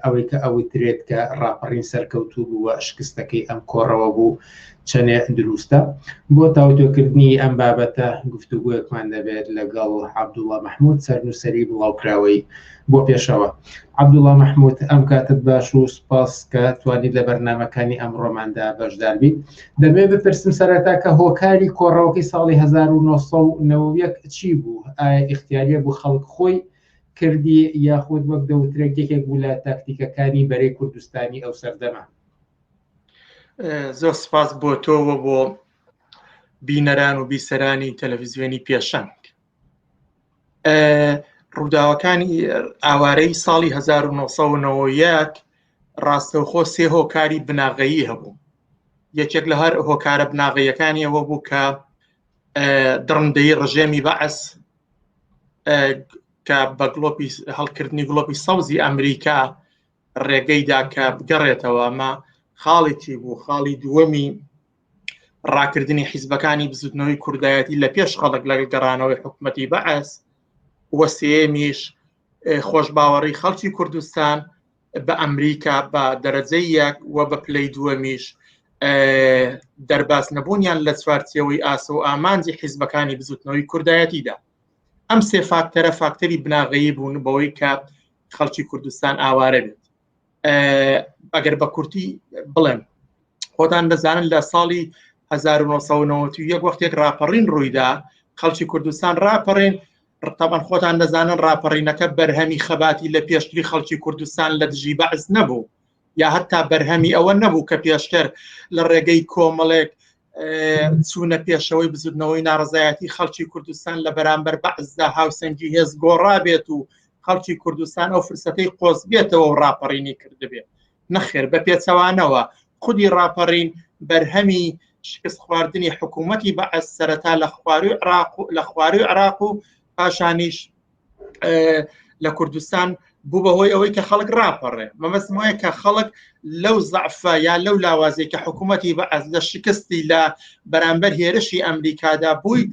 ئەوەی کە ئەوترێت کە ڕاپەڕین سەرکەوتوو بووە شکستەکەی ئەم کۆڕەوە بوو چەنێ دروستە بۆ تاوتۆکردنی ئەم بابەتە گفتوگویەکمان دەبێت لەگەڵ عەبدوڵڵا مەحموود سەرنووسەری بڵاوکراوەی بۆ پێشەوە. عەبدوڵڵا مەحموود ئەم کاتت باش و سپاس کە توانیت لە بەرنامەکانی ئەمڕۆماندا بەشدار بیت. دەبێت بپرسم سەرەتا کە هۆکاری کۆڕەوەکەی ساڵی 1990 چی بوو؟ ئایا ئیختیاریە بوو خەڵک خۆی کردی یاخود وەک دەوترێک یەکێک بوو لە تاکتیکەکانی بەرەی کوردستانی ئەو سەردەما؟ زۆر سپاس بۆ تۆوە بۆ بینەران و بیسەرانی تەلەڤیزیۆنی پێشەنگ. ڕووداوەکانی ئاوارەی ساڵی 1990 ڕاستەوخۆ سێ هۆکاری بناغەیی هەبوو. یەکێک لە هەر هۆکارە بناغەیەکانیەوە بوو کە دڕندەی ڕژێمی بەعەس کە بە هەڵکردنی گڵۆپی سەوزی ئەمریکا ڕێگەیدا کە بگەڕێتەوە ئەمە خاڵێکی بوو. خاڵی دووەمی ڕاکردنی حیزبەکانی بزوتنەوەی کوردایەتی لە پێش خەڵک لەگەڵ گەڕانەوەی حکوومەتی بەعەس وە سێمیش خۆشباوەڕی خەڵکی کوردستان بە ئەمریکا بە دەرەجەی یەک وە بە پلەی دووەمیش دەرباس نەبوونیان لە چوارچێەوەی ئاسە و ئامانجی حیزبەکانی بزوتنەوەی کوردایەتیدا. ئەم سێ فاکتەرە فاکتەری بناغەیی بوون بەوەی کە خەڵکی کوردستان ئاوارە بێت. ئەگەر بە کورتی بڵێم خۆتان دەزانن لە ساڵی 1991 وەختێک راپەڕین ڕوویدا خەڵکی کوردستان راپەڕین ڕتەبەن خۆتان دەزانن راپەڕینەکە بەرهەمی خەباتی لە پێشتری خەڵکی کوردستان لە دژی بەعز نەبوو یا هەتا بەرهەمی ئەوە نەبوو کە پێشتر لە ڕێگەی کۆمەڵێک چوونە پێشەوەی بزودنەوەی ناڕزایەتی خەڵکی کوردستان لە بەرامبەر بەعزدا هاوسەنگی هێز گۆڕا بێت و خەڵکی کوردستان ئەو فرسەتەی قۆز بێتەوە و راپەڕینی کردبێت. نەخێر بە پێچەوانەوە خودی راپەڕین بەرهەمی شکست خواردنی حکوومەتی بەعز سەرەتا لە خواری عراق و پاشانیش لە کوردستان بوو بەهۆی ئەوەی کە خەڵک راپەڕێ. مەبەستم وایە کە خەڵک لەو زەعفە یا لەو لاوازەی کە حکوومەتی بەعز لە شکستی لە بەرامبەر هێرشی ئەمریکادا بووی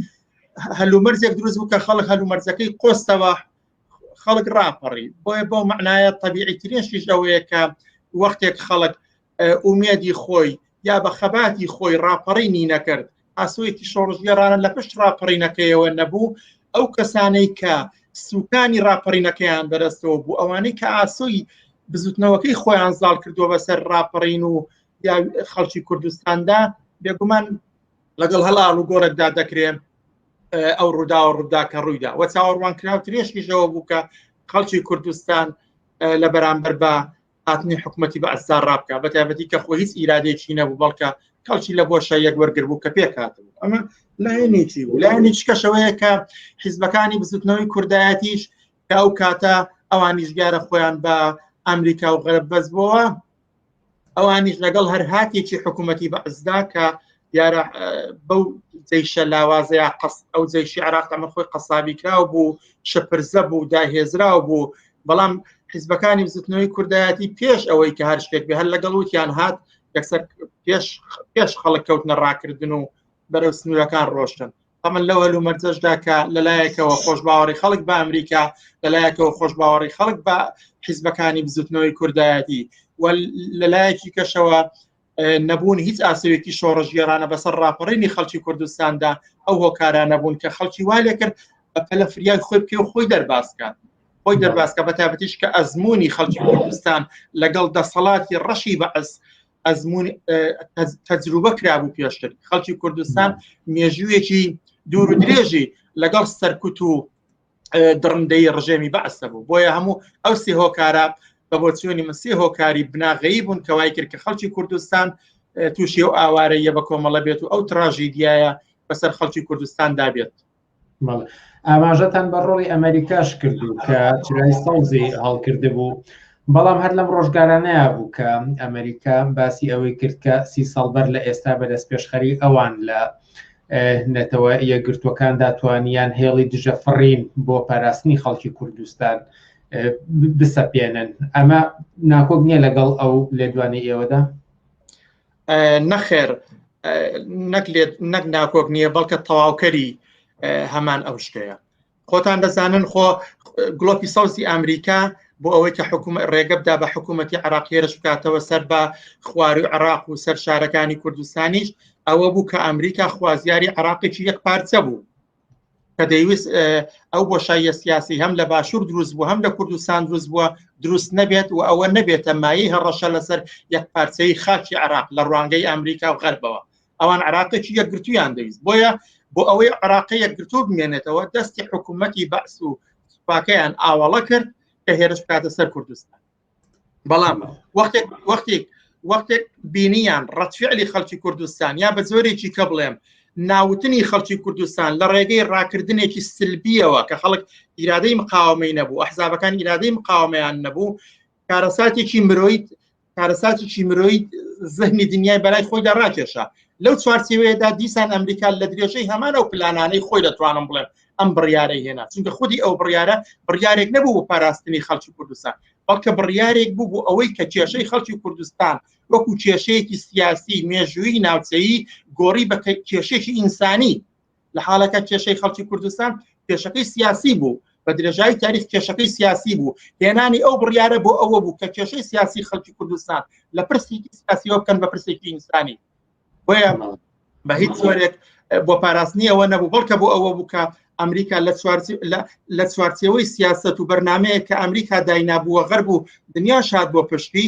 هەلومەرزێک دروست بوو کە خەڵک هەلومەرزەکەی قۆستەوە خەڵک راپەڕی. بۆیە بۆ معنایە طبیعی ترینشیش ئەوەیە کە وەختێک خەڵک ئومێدی خۆی یا بە خەباتی خۆی راپەڕینی نەکرد ئاسوویەکی شۆڕژگەڕانە لە پشت راپەڕینەکەیەوە نەبوو ئەو کەسانەی کە سوکانی راپەڕینەکەیان بەدەستەوە بوو ئەوانەی کە ئاسووی بزوتنەوەکەی خۆیان زاڵ کردووە بەسەر راپەڕین و یا خەڵکی کوردستاندا بێگومان لەگەڵ هەڵاڵ و گۆڕێکدا دەکرێن ئەو ڕوودا و ڕوودا کە ڕوویدا و چاوەڕوان کراوترێشیشەوە بوو کە خەڵکی کوردستان لە بەرامبەر بە هاتنی حکوومەتی بە ئەستا ڕابکە بە تایبەتی کە خۆی هیچ ئیرادێکی نەبوو بەڵکە خەڵکی لە بۆشە یەک وەرگر بوو کە پێکاتبوو. ئەمە لایەنێکی بوو. لایەنێکی کەشەوەیە کە حیزبەکانی بزوتنەوەی کوردایەتیش کە ئەو کاتە ئەوانیش گارە خۆیان بە ئەمریکا و غەرب بەس بووە ئەوانیش لەگەڵ هەر هاتێکی حکوومەتی بەعزدا کە دیارە بەو جەیشە لاوازەیە ئەو جەیشی عێراق ئەمە خۆی قەسابی کراو بوو شەپرزە بوو داهێزراو بوو بەڵام حیزبەکانی بزوتنەوەی کوردایەتی پێش ئەوەی کە هەر شتێک بێ هەر لەگەڵ وتیان هات یەکسەر پێش خەڵک کەوتنە ڕاکردن و بەرەو سنوورەکان ڕۆشتن. ئەمن لەو هەلومەرجەشدا کە لەلایەکەوە خۆشباوەڕی خەڵک بە ئەمریکا لەلایەکەوە خۆشباوەڕی خەڵک بە حیزبەکانی بزوتنەوەی کوردایەتی و لەلایەکی کەشەوە نەبوون هیچ ئاسوێکی شۆڕژگێڕانە بەسەر ڕاپەڕینی خەڵکی کوردستاندا ئەو هۆکارە نەبوون کە خەڵکی والێ کرد بە پەلە فریای خۆی بکە و خۆی دەرباسکات خۆی دەرباسکە بە تایبەتیش کە ئەزمموی خەڵکی کوردستان لەگەڵ دەسەڵاتی ڕەشی بەعز ئەزمموی تەجروبە کرابوو پێشتر خەڵکی کوردستان مێژوویەکی دوور و درێژی لەگەڵ سەرکوت و دڕندەی ڕژێمی بەعسە بوو. بۆیە هەموو ئەو سێ هۆکارە بە بۆچوونی من سێ هۆکاری بناغەیی بوون کە وای کرد کە خەڵکی کوردستان تووشی و ئاوارەیە بە کۆمەڵە بێت و ئەو تراژیدیایە بەسەر خەڵکی کوردستان دابێت. ئاماژەتان بە ڕۆڵی ئەمریکاش کردو کە چرای سەوزی هەڵکرده بوو بەڵام هەر لەم ڕۆژگارانەیە بوو کە ئەمریکا باسی ئەوەی کرد کە 30 ساڵ بەر لە ئێستا بەدەست پێشخەری ئەوان لە نەتەوە یەکگرتوەکاندا توانیان هێڵی دژە فڕین بۆ پاراستنی خەڵکی کوردستان بسەپێنن. ئەمە ناکۆک نییە لەگەڵ ئەو لێدوانی ئێوەدا؟ نەخێر نەک ناکۆک نییە بەڵکە تەواوکەری هەمان ئەو شتەیە. خۆتان دەزانن خۆ گڵۆپی سەوزی ئەمریکا بۆ ئەوەی کە حکوومەت ڕێگە بدا بە حکوومەتی عێراق هێرش بکاتەوە سەر بە خواری عێراق و سەر شارەکانی کوردستانیش ئەوە بوو کە ئەمریکا خوازیاری عێراقێکی یەک پارچە بوو کە دەیویست ئەو بۆشاییە سیاسی هەم لە باشوور دروست بوو هەم لە کوردستان دروست بووە دروست نەبێت و ئەوە نەبێتە مایی هەڕەشە لەسەر یەک پارچەی خاکی عێراق لە ڕوانگەی ئەمریکا و غەربەوە. ئەوان عێراقێکی یەکگرتویان دەویست بۆیە بۆ ئەوەی عێراقی یەکگرتو بمێنێتەوە دەستی حکوومەتی بەعس و سوپاکەیان ئاوەڵە کرد کە هێرش بکاتە سەر کوردستان. بەڵام وەختێک بینیان ڕەتفعلی خەڵکی کوردستان یا بە زۆرێکی کە بڵێم ناوتنی خەڵکی کوردستان لە ڕێگەی ڕاکردنێکی سلبیەوە کە خەڵک ئیرادەی مقاومەی نەبوو ئەحزابەکان ئیرادەی مقاومەیان نەبوو کارەساتێکی مرۆیی زەهنی دنیای بەلای خۆی دەڕاکێشە. لەو چوارچێوەیەدا دیسان ئەمریکا لە درێژەی هەمان ئەو پلانانەی خۆی دەتوانم بڵێم ئەم بڕیارەی هێنا چونکە خودی ئەو بڕیارێک نەبوو بۆ پاراستنی خەڵکی کوردستان بەڵکە بڕیارێک بوو بۆ ئەوەی کە کێشەی خەڵکی کوردستان وەکو کێشەیەکی سیاسی مێژووی ناوچەیی گۆڕی بە کێشەیەکی ئینسانی لە حاڵەکە کێشەی خەڵکی کوردستان کێشەکەی سیاسی بوو بە درێژایی تاریخ کێشەکەی سیاسی بوو هێنانی ئەو بڕیارە بۆ ئەوە بوو کە کێشەی سیاسی خەڵکی کوردستان لە پرسێکی سیاسیەوە بکەن بە پرسێکی ئینسانی بۆیە بە هیچ زۆرێک بۆ پاراستنیەوە نەبوو بەڵکە بۆ ئەوە بوو کە ئەمریکا لە چوارچێوەی سیاست و بەرنمەیە کە ئەمریکا داینابووە غەرب و دنیا شاد بۆ پشتی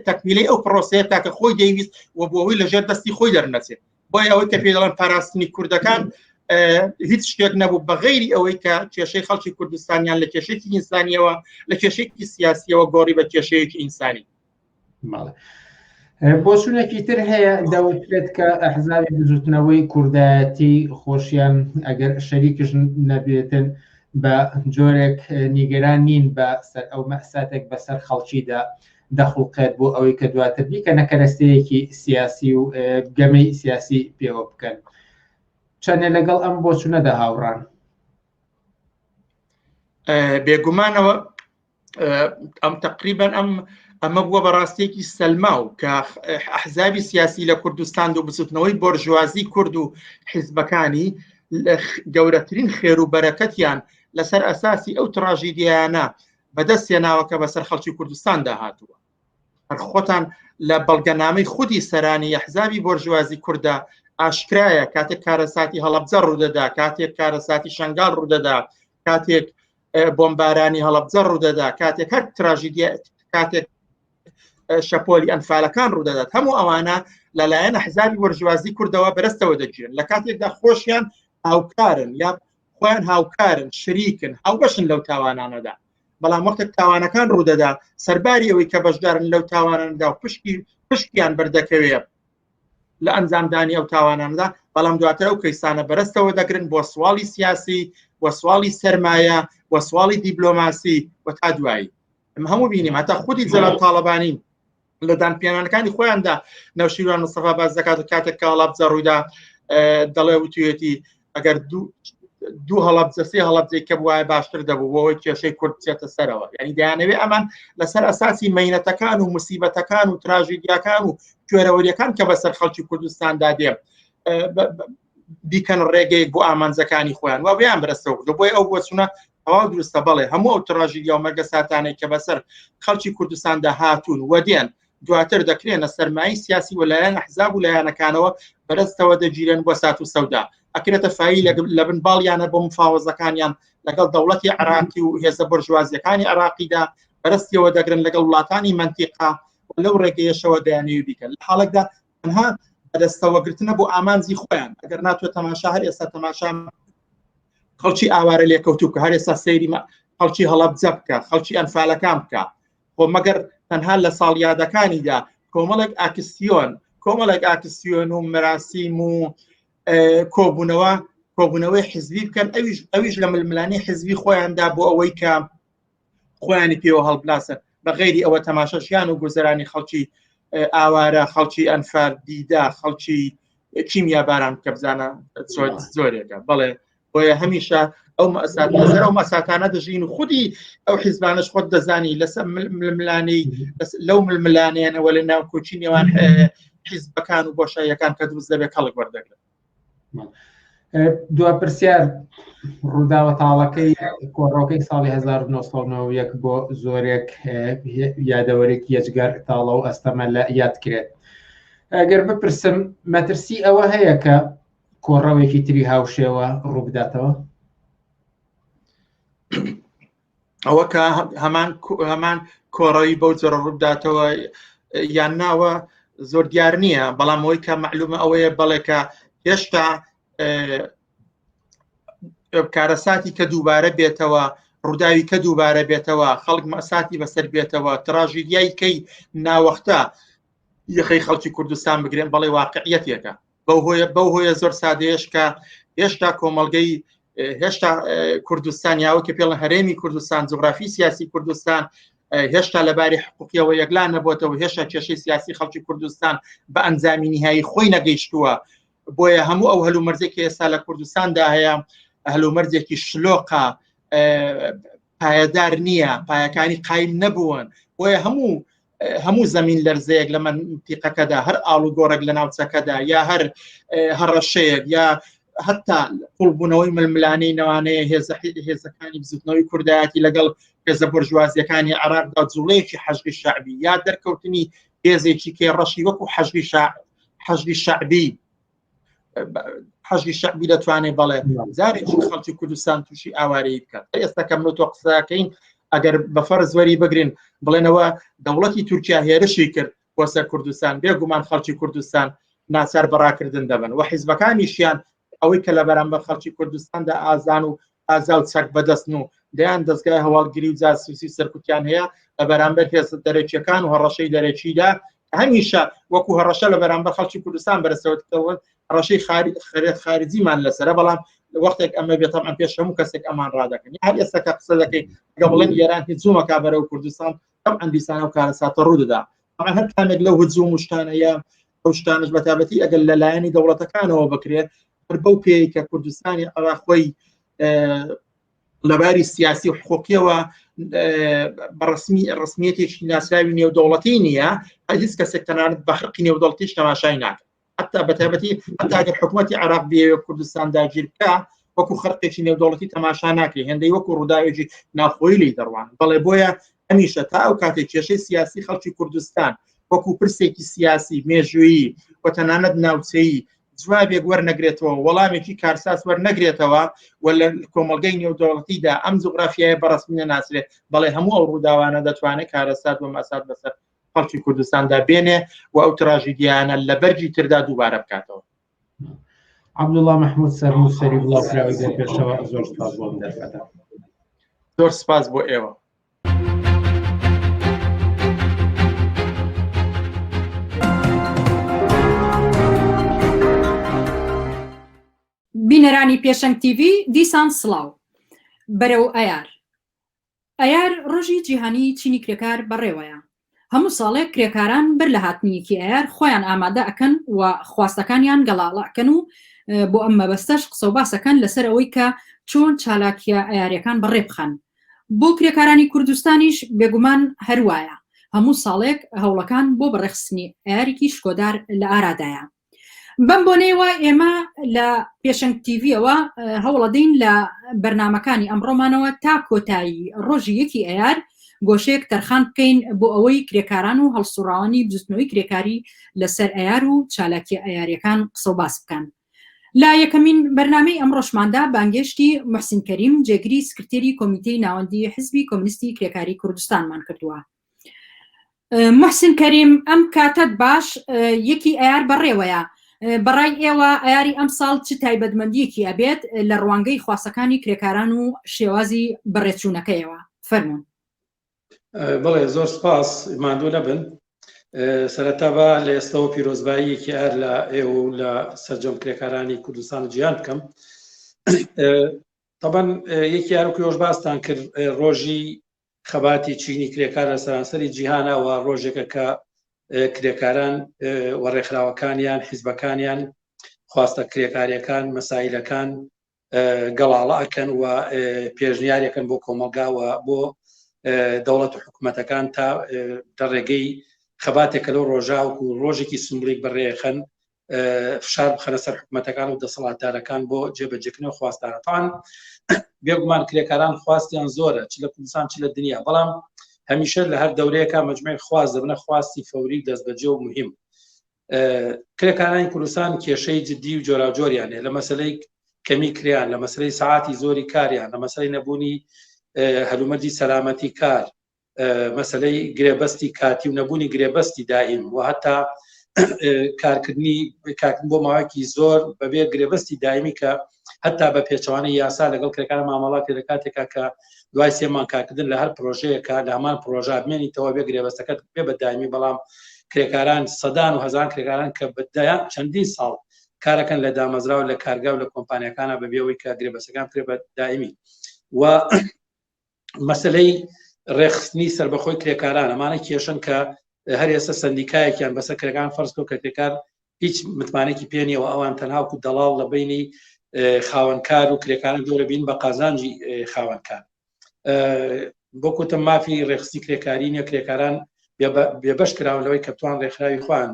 تەکمیلەی ئەو پرۆسەیە تاکە خۆی دەیویست و بۆەوەی لەژێر دەستی خۆی دەرنەچێت بۆیە ئەوەی کە پێ دەڵێن پاراستنی کوردەکان هیچ شتێک نەبوو بەغەیری ئەوەی کە کێشەی خەڵکی کوردستانیان لە کێشێکی ئینسانیەوە لە کێشێکی سیاسیەوە گۆڕی بە کێشەیەکی ئینسانی بۆ چوونێکی تر هەیە دەوترێت کە ئەحزابی بزوتنەوەی کوردایەتی خۆشیان ئەگەر شەریکش نەبێتن بە جۆرێک نیگەران نین بە سەر ئەو مەساتێک بەسەر خەڵکیدا دەخڵقێت بۆ ئەوەی کە دواتر بیکەنە کەرەستەیەکی سیاسی و گەمەی سیاسی پێوە بکەن چەندێ لەگەڵ ئەم بۆ چوونەدا هاوڕان بێگومانەوە ئەم تقریبا ئەمە بووە بەڕاستێکی سەلماو کە ئەحزابی سیاسی لە کوردستان و بچوتنەوەی بۆرژوازی کورد و حیزبەکانی گەورەترین خێر و بەرەکەتیان لەسەر ئەساسی ئەو تراژیدیانە بەدەستێناوە کە بەسەر خەڵکی کوردستاندا هاتووە هەر خۆتان لە بەڵگەنامەی خودی سەرانی ئەحزابی بۆرژوازی کوردە ئاشکرایە کاتێک کارەساتی هەڵەبجە ڕوودەدا کاتێک کارەساتی شنگال ڕوودەدا کاتێک بۆمبارانی هەڵەبجە ڕوودەدا کاتێک هەر تراژیدیا کاتێک شەپۆلی ئەنفالەکان ڕوودەدات هەموو ئەوانە لەلایەن ئەحزابی بۆرژوازی کوردەوە بەرەستەوە دەگیرن لە کاتێکدا خۆشیان هاوکارن یا خۆیان هاوکارن شریکن هاوبەشن لەو تاوانانەدا بەڵام وەختێک تاوانەکان ڕوودەدا سەرباری ئەوەی کە بەشدارن لەو تاوانانەدا و پشتیان بەردەکەوێت لە ئەنجامدانی ئەو تاوانانەدا بەڵام دواتر ئەو کەیسانە بەرەستەوە دەگرن بۆ سواڵی سیاسی وە سواڵی سەرمایە وە سواڵی دیبلۆماسی و تا دوایی هەموو بینیم هەتا خودی جەلال تاڵەبانی لە دانپێنانەکانی خۆیاندا نەوشیروان مستەفا باز دەکات کاتێک کە هەڵەبجە ڕوویدا دەڵێ وتوێتی ئەگەر دوو هەڵەبجە سێ هەڵەبجەی کە بووایە باشتر دەبوو بۆەوەی کێشەی کورد بچێتە سەرەوە یعنی دەیانەوێ ئەمان لەسەر ئەساسی مەینەتەکان و موسیبەتەکان و تراژیدیاکان و کوێرەوەریەکان کە بەسەر خەڵکی کوردستاندا دێ بیکەن ڕێگەیەک بۆ ئامانجەکانی خۆیان وا بەیان بەرەستەوە کردو بۆیە ئەو بۆچوونە ئەوا دروستە بەڵێ هەموو ئەو تراژیدیا و مەرگە ساتانەی کە بەسەر خەڵکی کوردستاندا هاتوون وەدێن دواتر دەکرێنە سەرمایی سیاسی و لایەن ئەحزاب و لایەنەکانەوە بەرەستەوە دەگیرن بۆ سات و سەودا ئەکرێتە فایی لە بنباڵیانە بۆ مفاوەزەکانیان لەگەڵ دەوڵەتی عراقی و هێزە بۆرژوازیەکانی عراقیدا بەرەستیەوە دەگرن لەگەڵ وڵاتانی منتیقا لەو ڕێگەیەشەوە دەیانەوێ بیکەن لە حاڵێکدا تەنها بەدەستەوەگرتنە بۆ ئامانجی خۆیان ئەگەر ناتوێت تەماشا هەر ئێستا تەماشا خەڵکی ئاوارە لێکەوتوو کە هەر ئێستا سەیری خەڵکی هەڵەبجە بکە خەڵکی ئەنفالەکان بکە خۆ مەگەر تەنها لە ساڵیادەکانیدا کۆمەڵێک ئاکسیۆن و مراسیم و کۆبوونەوەی حزبی بکەن ئەویش لە ململانی حزبی خۆیاندا بۆ ئەوەی کە خۆیانی پێوە هەڵبلاسن بە غەیری ئەوە تەماشەشیان و گوزەرانی خەڵکی ئاوارە خەڵکی ئەنفال دیدا خەڵکی کیمیا باران کە بزانە زۆرێکە بەڵێ بۆیە هەمیشە ئەو مەساتانە دەژین و خودی ئەو حیزبانش خۆت دەزانی لەسەر ململانەی لەو ململانیانەوە لە ناو کۆچینەوان حیزبەکان و بۆشاییەکان کە دروست دەبێت خەڵک وەردەگرن دوا پرسیار ڕووداوەتاڵەکەی کۆڕۆکەی ساڵی 1990 بۆ زۆرێک یادەوەرێکی یەجگار تاڵە و ئەستەمە لە یادکرێت ئەگەر بپرسم مەترسی ئەوە هەیە کە کۆڕەوێکی تری هاوشێوە ڕوو بداتەوە ئەوە کە هەمان کۆڕەوی بەو جۆرە ڕوو بداتەوە یان ناوە زۆر دیار نییە بەڵام ئەوەی کە معلومە ئەوەیە بەڵێ کە هێشتا کارەساتی کە دووبارە بێتەوە ڕووداوی کە دووبارە بێتەوە خەڵک مەساتی بەسەر بێتەوە تراژیدیای کەی ناوەختە یەخەی خەڵکی کوردستان بگرێن بەڵێ واقعیەتێکە بەو هۆیە زۆر سادەیەش کە هێشتا کۆمەڵگەی هێشتا کوردستان یاوە کە پێڵە هەرێمی کوردستان جغرافی سیاسی کوردستان هێشتا لەباری حقوقیەوە یەکلان نەبووەتەوە هێشتا کێشەی سیاسی خەڵکی کوردستان بە ئەنجامی نهایی خۆی نەگەیشتووە بۆیە هەموو ئەو هەلومەرجێکی ئێستا لە کوردستاندا هەیە هەلومەرجێکی شلۆقە پایەدار نییە پایەکانی قایم نەبوون بۆیە هەموو زەمین لەرزەیەک لە منتیقەکەدا هەر ئاڵوگۆڕێک لە ناوچەکەدا یا هەر هەڕەشەیەک یا حتا قوڵبوونەوەی ململانەی نەوانەیە هێزەکانی بزوتنەوەی کوردایەتی لەگەڵ هێزە بورژوازیەکانی عراقدا جوڵەیەکی حەشقی شەعبی یا دەرکەوتنی هێزێکی کێڕەشی وەکو حەژی شعبی دەتوانێت بەڵێ زارێکی خەڵکی کوردستان تووشی ئاوارەیە بکات. ئێستا کەم تۆ قسەکەین ئەگەر بەفەرز وەری بگرین بڵێنەوە دەوڵەتی تورکیا هێرشی کرد بۆ سەر کوردستان بێگومان خەڵکی کوردستان ناچار بەڕاکردن دەبن و حیزبەکانیشیان ئەوەی کە لە بەرامبەر خەڵکی کوردستاندا ئازان و ئازا و چەک بەدەستن و دەیان دەستگای هەواڵگیری و جاسووسی سەرکوتیان هەیە لە بەرامبەر هێز دەرەکیەکان و هەڕەشەی دەرەکیدا هەمیشە وەکو هەڕەشە لە بەرامبەر خەڵکی کوردستان بەرەسەوەتەوە ڕەشەی خارجیمان لەسەرە بەڵام وەختێک ئەمە بێتم ئەم پێش هەموو کەسێک ئەمان ڕادەکەن هەر ئێستا کە قسە دەکەی گە بڵێن ئێران هیچ زوومەکا بەرەو کوردستان ئەم ئەندیسانە و کارەساتە ڕوودەدا هەر کامێک لەو هجوم و شتانەیە ئەو شتانش بەتابەتی ئەگەر لەلایەنی دەوڵەتەکانەوە بکرێت بەو پێی کە کوردستانی عێراق لەباری سیاسی و حقوقیەوە ڕسمیەتێکی ناسراوی نێودەوڵەتی نییە هیچ کەسێک تەنانەت بە حقی نێودەوڵەتیش تەماشای ناکات حتا بەتابەتی حتا ئەگەر حکوومەتی عێراق بێوێ کوردستان داگیر بکە وەکو خەرقێکی نێودەوڵەتی تەماشا ناکرێ هێندەی وەکو ڕووداوێکی ناخۆیی لی دەڕوان بەڵێ بۆیە هەمیشە تا ئەو کاتێک کێشەی سیاسی خەڵکی کوردستان وەکو پرسێکی سیاسی مێژویی و تەنانەت ناوچەیی جوابێک وەرنەگرێتەوە وەڵامێکی کارساس وەرنەگرێتەوە و لە کۆمەلگەی نێودەوڵەتیدا ئەم جوغرافیایە بەڕسمی نەناسرێت بەڵێ هەموو ئەو ڕووداوانە دەتوانێت کارەسات و مەسات بەسەر خەڵکی کوردستاندا بێنێ و ئەو تراژیدیانە لە بەرجی تردا دووبارە بکاتەوە. عەبدوڵڵا مەحموود سەرموسەری بڵاوکراوی دەرپێشەوە زۆر سپاس بۆ دەرفەتە. زۆر سپاس بۆ ئێوە. بینەرانی پێشەنگ TV دیسان سڵاو بەرەو ئەیار ڕۆژی جیهانی چینی کرێکار بەڕێوەیە هەموو ساڵێک کرێکاران بەر لە هاتنیەکی ئەیار خۆیان ئامادە ئەکەن و خواستەکانیان گەڵاڵەکەن و بۆ ئەم مەبەستەش قسە و باسەکەن لەسەر ئەوەی کە چۆن چالاکیە ئەیاریەکان بەڕێ بخەن بۆ کرێکارانی کوردستانیش بێگومان هەروایە هەموو ساڵێک هەوڵەکان بۆ بەڕێخستنی ئەیارێکی شکۆدار لە ئارادایە بەم بۆنەوە ئێمە لە پێشەنگ تیڤیەوە هەوڵەدەین لە بەرنامەکانی ئەمڕۆمانەوە تا کۆتایی ڕۆژی یەکی ئەیار گۆشەیەک تەرخان بکەین بۆ ئەوەی کرێکاران و هەڵسوڕاوانی بجوستنەوەی کرێکاری لەسەر ئەیار و چالاکی ئەیاریەکان قسە و باس بکەن لا یەکەمین بەرنامەی ئەمڕۆشماندا بانگێشتی موحسین کەریم جێگری سکرتێری کۆمیتەی ناوەندی حزبی کۆمونیستی کرێکاری کوردستانمان کردووە موحسین کەریم ئەم کاتت باش یەکی ئەیار بەڕێوەیە بەڕای ئێوە ئەیاری ئەم ساڵ چ تایبەتمەندیەکی ئەبێت لە ڕوانگەی خواستەکانی کرێکاران و شێوازی بەڕێچوونەکەیەوە فەرموون. بەڵێ زۆر سپاس ماندوو نەبن سەرەتا بە لە ئێستەوە پیرۆزباییەکی ئەر لە ئێوە و لە سەرجەم کرێکارانی کوردستان و جیهان بکەم طبعاً یەکی یاروکە ۆش باستان کرد ڕۆژی خەباتی چینی کرێکار لە سەرانسەری جیهانەوە ڕۆژێکە کە کرێکاران وەڕێکخراوەکانیان حیزبەکانیان خواستە کرێکاریەکان مەسایلەکان گەڵاڵە ئەکەن و پێشنیارێکن بۆ کۆمەلگاوە بۆ دەوڵەت و حکوومەتەکان تا دەڕێگەی خەباتێکە لەو ڕۆژاوکو ڕۆژێکی سمبولیک بەڕێخەن فشار بخەنە سەر حکوومەتەکان و دەسەڵاتدارەکان بۆ جێبەجێکردنەوە خواستانەتان بێگومان کرێکاران خواستیان زۆرە چ لە کوردستان چ لە دنیا بەڵام هەمیشە لە هەر دەورەیەکە مەجموعی خواست دەبنە خواستی فەوری دەستبەجێ و مهم کرێکارانی کوردستان کێشەی جدی و جۆراوجۆریان هەیە لە مەسەلەی کەمی کریان لە مەسەلەی سەعاتی زۆری کاریان لە مەسەلەی نەبوونی هەلومەردی سەلامەتی کار مەسەلەی گرێبەستی کاتی و نەبوونی گرێبەستی دائیم و هەتا کارکردنی بۆ ماوەیەکی زۆر بەبێ گرێبەستی دائیمی کە هەتا بە پێچەوانەی یاسا لەگەڵ کرێکار مامەڵات لە کاتێکا کە دوای سێمان کارکردن لە هەر پرۆژەیەکە لە هەمان پرۆژە بمێنیتەوە بێ گرێبەستەکەت بێ بە دائیمی بەڵام کرێکاران سەدان و هەزاران کرێکاران کە بەدایان چەندین ساڵ کارەکەن لە دامەزرا و لە کارگا و لە کۆمپانیەکانە بەبێەوەی کە گرێبەستەکان کرێ بە دائیمی و مەسلەی ڕێخستنی سربەخۆی کرێکاران ئەمانە کێشن کە هەر ئێستا سندیکایەکیان بەسەر کرێکاران فەرز کە کرێکار هیچ متمانێکی پێنیەوە ئەوان تەنهاوکو دەڵاو لە بینی خاوەنکار و کرێکاران گەورە بین بە قازانجی خاوەنکار بۆ کوتم مافی ڕێخستی کرێکاری نیە کرێکاران بێبەش کراون لەوەی کە بتوان ڕێکخراوی خوان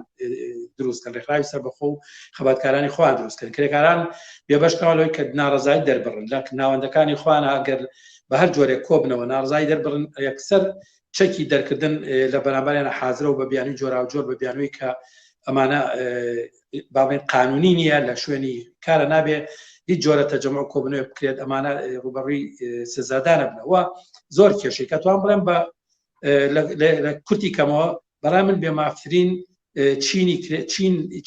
دروستکەن ڕێکخراوی سەربەخۆ و خەباتکارانی خوان دروستکەن کرێکاران بێبەش کراون لەوەی کە ناڕەزایی دەربڕن لە ناوەندەکانی خوانە ئەگەر بە هەر جۆرێک کۆبنەوە ناڕزایی دەربڕن یەکسەر چەکی دەرکردن لە بەرامبەریانە حازرە و بە بیانوی جۆراوجۆر بە بیانووی کە ئەمانە باڵێن قانونی نییە لە شوێنی کارە نابێ هیچ جۆرە تەجەمع کۆبنەوە بکرێت ئەمانە ڕوبەڕووی سزادانە بنەوە زۆر کێشەی کە توان بڵێم بە لە کورتی کەمەوە بەڵام من بێمافترین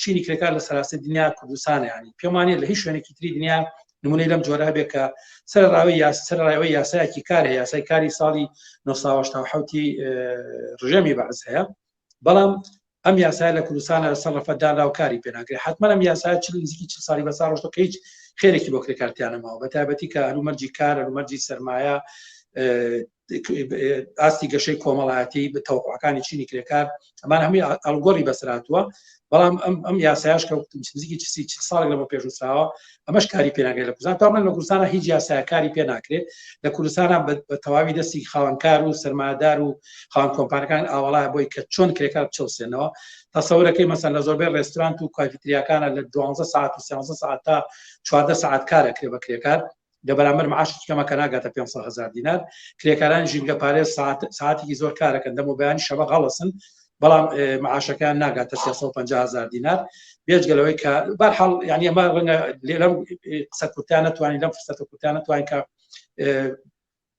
چینی کرێکار لە سەراستی دنیا کوردستانە ینی پێم وانێت لە هیچ شوێنێکی تری دنیا نمونەی لەم جۆرە بێ کە سەرڕاوی یاسایەکی کار هەیە یاسای کاری ساڵی 1970 ڕژەمی بەعز هەیە بەڵام ئەم یاسای لە کوردستانە لەسەر ڕەفەتدانرا و کاری پێناکرێت حتمما ئەم یاسای نزیکی 40 ساڵی بەسا ڕۆژتۆ کە هیچ خێرێکی بۆ کرێکارتیانە ماوە بە تایبەتی کە هەلومەرجی کار هەلومەرجی سەرمایە ئاستی گەشەی کۆمەڵایەتی بە تەوقعەکانی چینی کرێکار ئەمان هەمووی ئەڵگۆڕی بەسراتووە بەڵام ئەم یاسایش کە نزیکی 40 ساڵێک لەمە پێشوسراوە ئەمەش کاری پێناکرێت لە کوردستان تا لە کوردستانە هیچ یاسایەکاری پێ ناکرێت لە کوردستانە بە تەواوی دەستی خاوەنکار و سەرمایەدار و خاوەن کۆمپانیەکان ئاوەڵایە بۆی کە چۆن کرێکار بچەوسێنەوە تەسەورەکەی مەسەن لە زۆربەی ڕێستورانت و کافیتریاکانە لە 12 ساعت و 13 ساعت تا 14 ساعت کارەکرێ بە کرێکار لە بەرامبەر معاشی کەمەکە ناگاتە 500,000 دینار کرێکارانی ژینگە پارێ ساعتێکی زۆر کارەکەن دەم و بەیانی شەبە هەڵەسن بەڵام معاشەکان ناگاتە 350,000 دینار بێجگەلەوەی کە بەرحەڵ یعنی ئەمە ڕەنگە لەم قسە کورتیان نەتوانین لەم فرسەتە کورتیان نەتوانین کە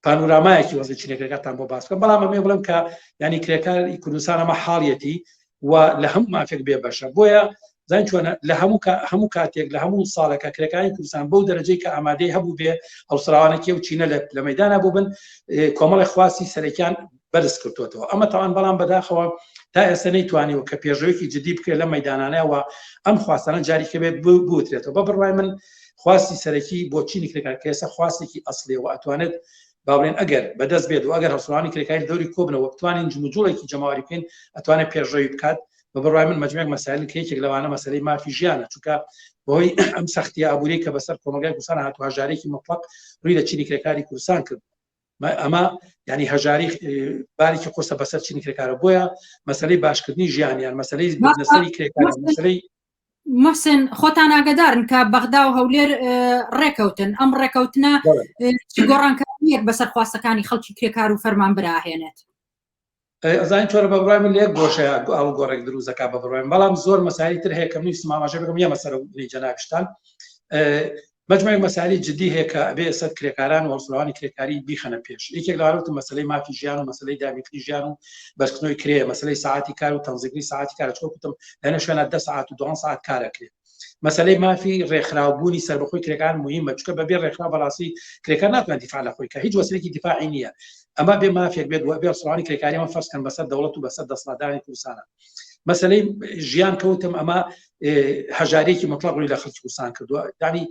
پانورامایەکی وەزی چینەکەتان بۆ باس بکەم بەڵام ئەمێ بڵم کە ینی کرێکاری کوردستان ئەمە حاڵیەتی و لە هەموو مافێک بێ بەشە بۆیە زان چۆنە لە هەموو کاتێک لە هەموو ساڵێکە کرێکاری کوردستان بەو دەرەجەی کە ئامادەی هەبوو بێ هەڵسراوانێکی و چینە لە مەیدانە بوو بن کۆمەڵی خواستی سەرەکیان بەرز کردوێتەوە ئەمە تاوان بەڵام بەداخەوە تا ئێستا نەیتوانیوە کە پێشەوەیەکی جدی بکرێت لە مەیدانانەوە ئەم خواستانە جاریکە بێت بوترێتەوە بە بڕوای من خواستی سەرەکی بۆ چینی کرێکار کە ئێستا خواستێکی ئەسڵی و ئەتوانێت باڵێن ئەگەر بەدەست بێت و ئەگەر هەڵسراوانی کرێکاری دەوری کۆبنەوە بتوانین جموجوڵێکی جەماوەری بکەین ئەتوانێت پێشڕەوی بکات بە بڕوای من مەجموعێک مەسائل کە یەکێک لەوانە مەسەلەی مافی ژیانە چونکە بۆی ئەم سەختی ئابووری کە بەسەر کۆمەلگای کوردستان هاتووە هەژارێکی مطلق ڕووی لە چینی کرێکاری کوردستان کرد ئەمە ینی هەژاری بارێکی قورسە بەسەر چینی کرێکارە بۆیە مەسەلەی باشکردنی ژیانیان مەسەلەی بنەسەری کرێکارە مەسەلەی محسن خۆتان ئاگادارن کە بەغدا و هەولێر ڕێکەوتن ئەم ڕێکەوتنە گۆڕانکاریەک بەسەر خواستەکانی خەڵکی کرێکار و فەرمانبەر هێنێت ئەزانین چۆرە بە بڕای من لێک گۆشەیە ئەو گۆڕێک دروستەکە بە بڕای بەڵام زۆر مەسایلی تر هەیە کە منی سماماژە بگەم یە مەسەرە جەنابشتان مجموعەی مەسائلی جدی هەیە کە ئەبێ ئێستا کرێکاران و هەڵسراوانی کرێکاری بیخەنە پێش یەکێک لەوانەوە مەسەلەی مافی ژیان و مەسەلەی دابینکردنی ژیان و بەرزکردنەوەی کرێ مەسەلەی ساعتی کار و تەنزیمکردنی ساعتی کارە چۆن گوتم لەنە شوێنە 10 ساعت و 2 ساعت کارەکرێت مەسەلەی مافی ڕێکخراوبوونی سەربەخۆی کرێکار مهمە چونکە بەبێ ڕێکخراو بەڕاستی کرێکار ناتوانێت دیفاع لە خۆی کە هیچ وەسیلەیەکی دیفاعی نییە ئەمە بێ مافێک بێت و بێ هەڵسراوانی کرێکاری ئەمە فەرزکەن بەسەر دەوڵەت و بەسەر دەسەڵاتدارانی کوردستانە مەسەلەی ژیان کەوتم ئەمە هەژارێکی مطلق ڕووی لە خەڵکی کوردستان کردووە ینی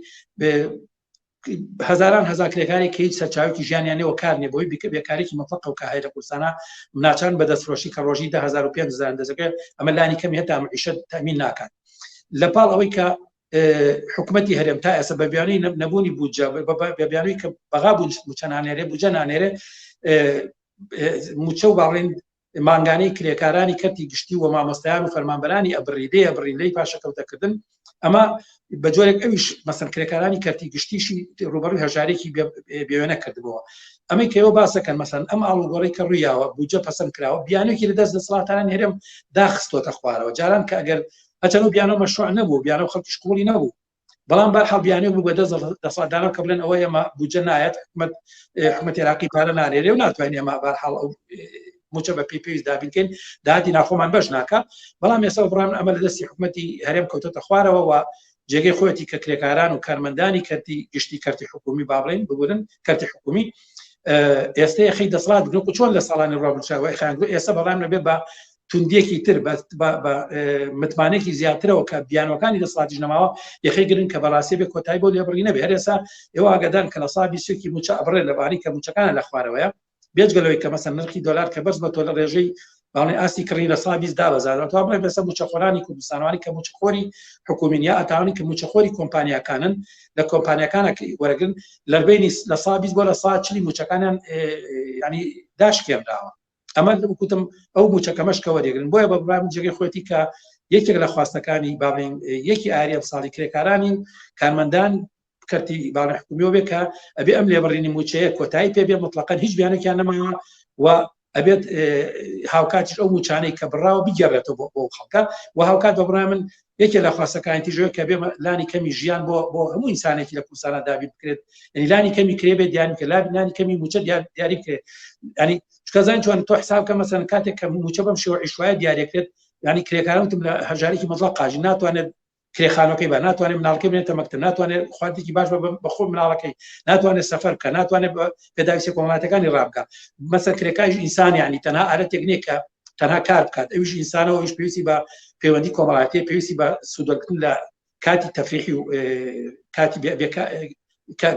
هزاران هزار کرێکاری کە هیچ سەرچاوێکی ژیانیان نێوە کار نیە بۆی بێکارێکی مطلق و کە هەیە لە کوردستانە ناچارن بە دەستفرۆشی کە ڕۆژی 10,000 دەزەکە ئەمە لانی کەمی هەتا معیشەت تەمین ناکات لەپاڵ ئەوەی کە حکوومەتی هەرێم تا ئێستا بەبیانەی نەبوونی بودجە بەبیانەوەی کە بەغا بووچە نانێرێ بودجە نانێرێ موچە و باڵێن مانگانەی کرێکارانی کەرتی گشتی و مامۆستایان و فەرمانبەرانی ئەبڕیدەیە بڕیلەی پاشەکەوتەکردن ئەمە بە جۆرێک ئەویش مەسەن کرێکارانی کەرتی گشتیشی ڕوبەڕووی هەژارێکی بێوێنە کردبەوە ئەمەی کەەوە باسەکەن مەسەن ئەم ئاڵوگۆڕی کە ڕوویاوە بودجە پەسەند کراوە بیانێکی لەدەست دەسەڵاتانان هێرم داخستۆتە خوارەوە جاران کە ئەگەر هەچەنە بیانەوە مەشروع نەبوو بیانەوە خەڵکی شکۆڵی نەبوو بەڵام بەرحەڵ بیانێ بوو بە دەست دەسەڵاتداران کە بڵێن ئەوە ئێمە بودجە نایەت حکومەت عێراقی پارە نانێرێ و ناتوانین ئێمە بەرحەڵ ئەو موچە بە پێویست دابینکەین داهاتی ناخۆمان بەش ناکە بەڵام ئێستا بڕام ئەمە لە دەستی حکومەتی هەرێم کەوتۆتە خوارەوە و جێگەی خۆەتی کە کرێکاران و کارمەندانی کەرتی گشتی کەرتی حکومی بابڵین ببورن کەرتی حکومی ئێستا یەخی دەسەڵات بگرن و چۆن لە ساڵانی ڕابردووە خاندو ئێستا بەڵام نەبێت بە توندێکی تر بە متمانێکی زیاترەوە کە بیانەکانی دەسەڵاتی نەماوە یەخی گرن کە بەڕاستی بێ کۆتایی بۆ لێبڕی نەبێ هەر ئێستا ئێوە ئاگادارن کە لە ساڵی سوێکی موچە ئەبڕێ لەباری کە موچەکانە لە خوارەوەیە بێجگەلەوەی کە مەسەن نرخی دۆلار کە بەرز بەتۆ لە ڕێژەی باڵێ ئاستی کڕی لە ساڵ 20 تا بڵێ بەسەر موچەخۆرانی کوردستانوانی کە موچەخۆری حکومین یا ئەتاوانی کە موچەخۆری کۆمپانیاکانن لە کۆمپانیاکانە وەرەگرن لەربەینی لە ساڵ 20 بۆ لە ساڵ 40 موچەکانیان ینی داشکێنراوە ئەمە وتم ئەو موچەکەمەشکە وەرەگرن بۆیە بە بڕای من جێگەی خۆەتی کە یەکێک لە خواستەکانی باڵێن یەکی ئاریە ساڵی کرێکارانی کارمەندان کەرتی باڵێ حکومیەوە بێ کە ئەبێ ئەم لێبڕینی موچەیە کۆتایی پێ بێ مطلقاً هیچ بیانێکیان نەماوە و ئەبێت هاوکاتیش ئەو موچانەی کە بڕاوە بگەڕێتەوە بۆ خەڵکە و هاوکات بە بڕای من یەکێ لە خواستەکانی تیژەوە کە بێ لانی کەمی ژیان بۆ هەموو ئینسانێکی لە کوردستانە دابین بکرێت ینی لانی کەمی کرێ بێت دیاری کە لانی کەمی موچە دیاری بکرێت ینی چکەزان چۆن تۆ حساب کە مەسەن کاتێک کە موچە بەم شێوە عیشوایە دیارێکرێت ینی کرێکارانتم لە هەژارێکی مەزڵ قاژی ناتوانێت کرێخانەکەی بە ناتوانێت مناڵەکەی بنێتە مەکتەب ناتوانێت خواردێکی باش بەخۆ مناڵەکەی ناتوانێت سەفەر بکە ناتوانێت پێداویستە کۆمەڵاتەکانی ڕابکە مەسەر کرێکاریش ئینسان ینی تەنها ئارەتێک نییە کە تەنها کار بکات ئەویش ئینسانەوە ئەویش پێویستی بە پەیوەندی کۆمەڵاتی پێویستی بە سوودوەرگرتن لە کاتی تەفریحی و کاتی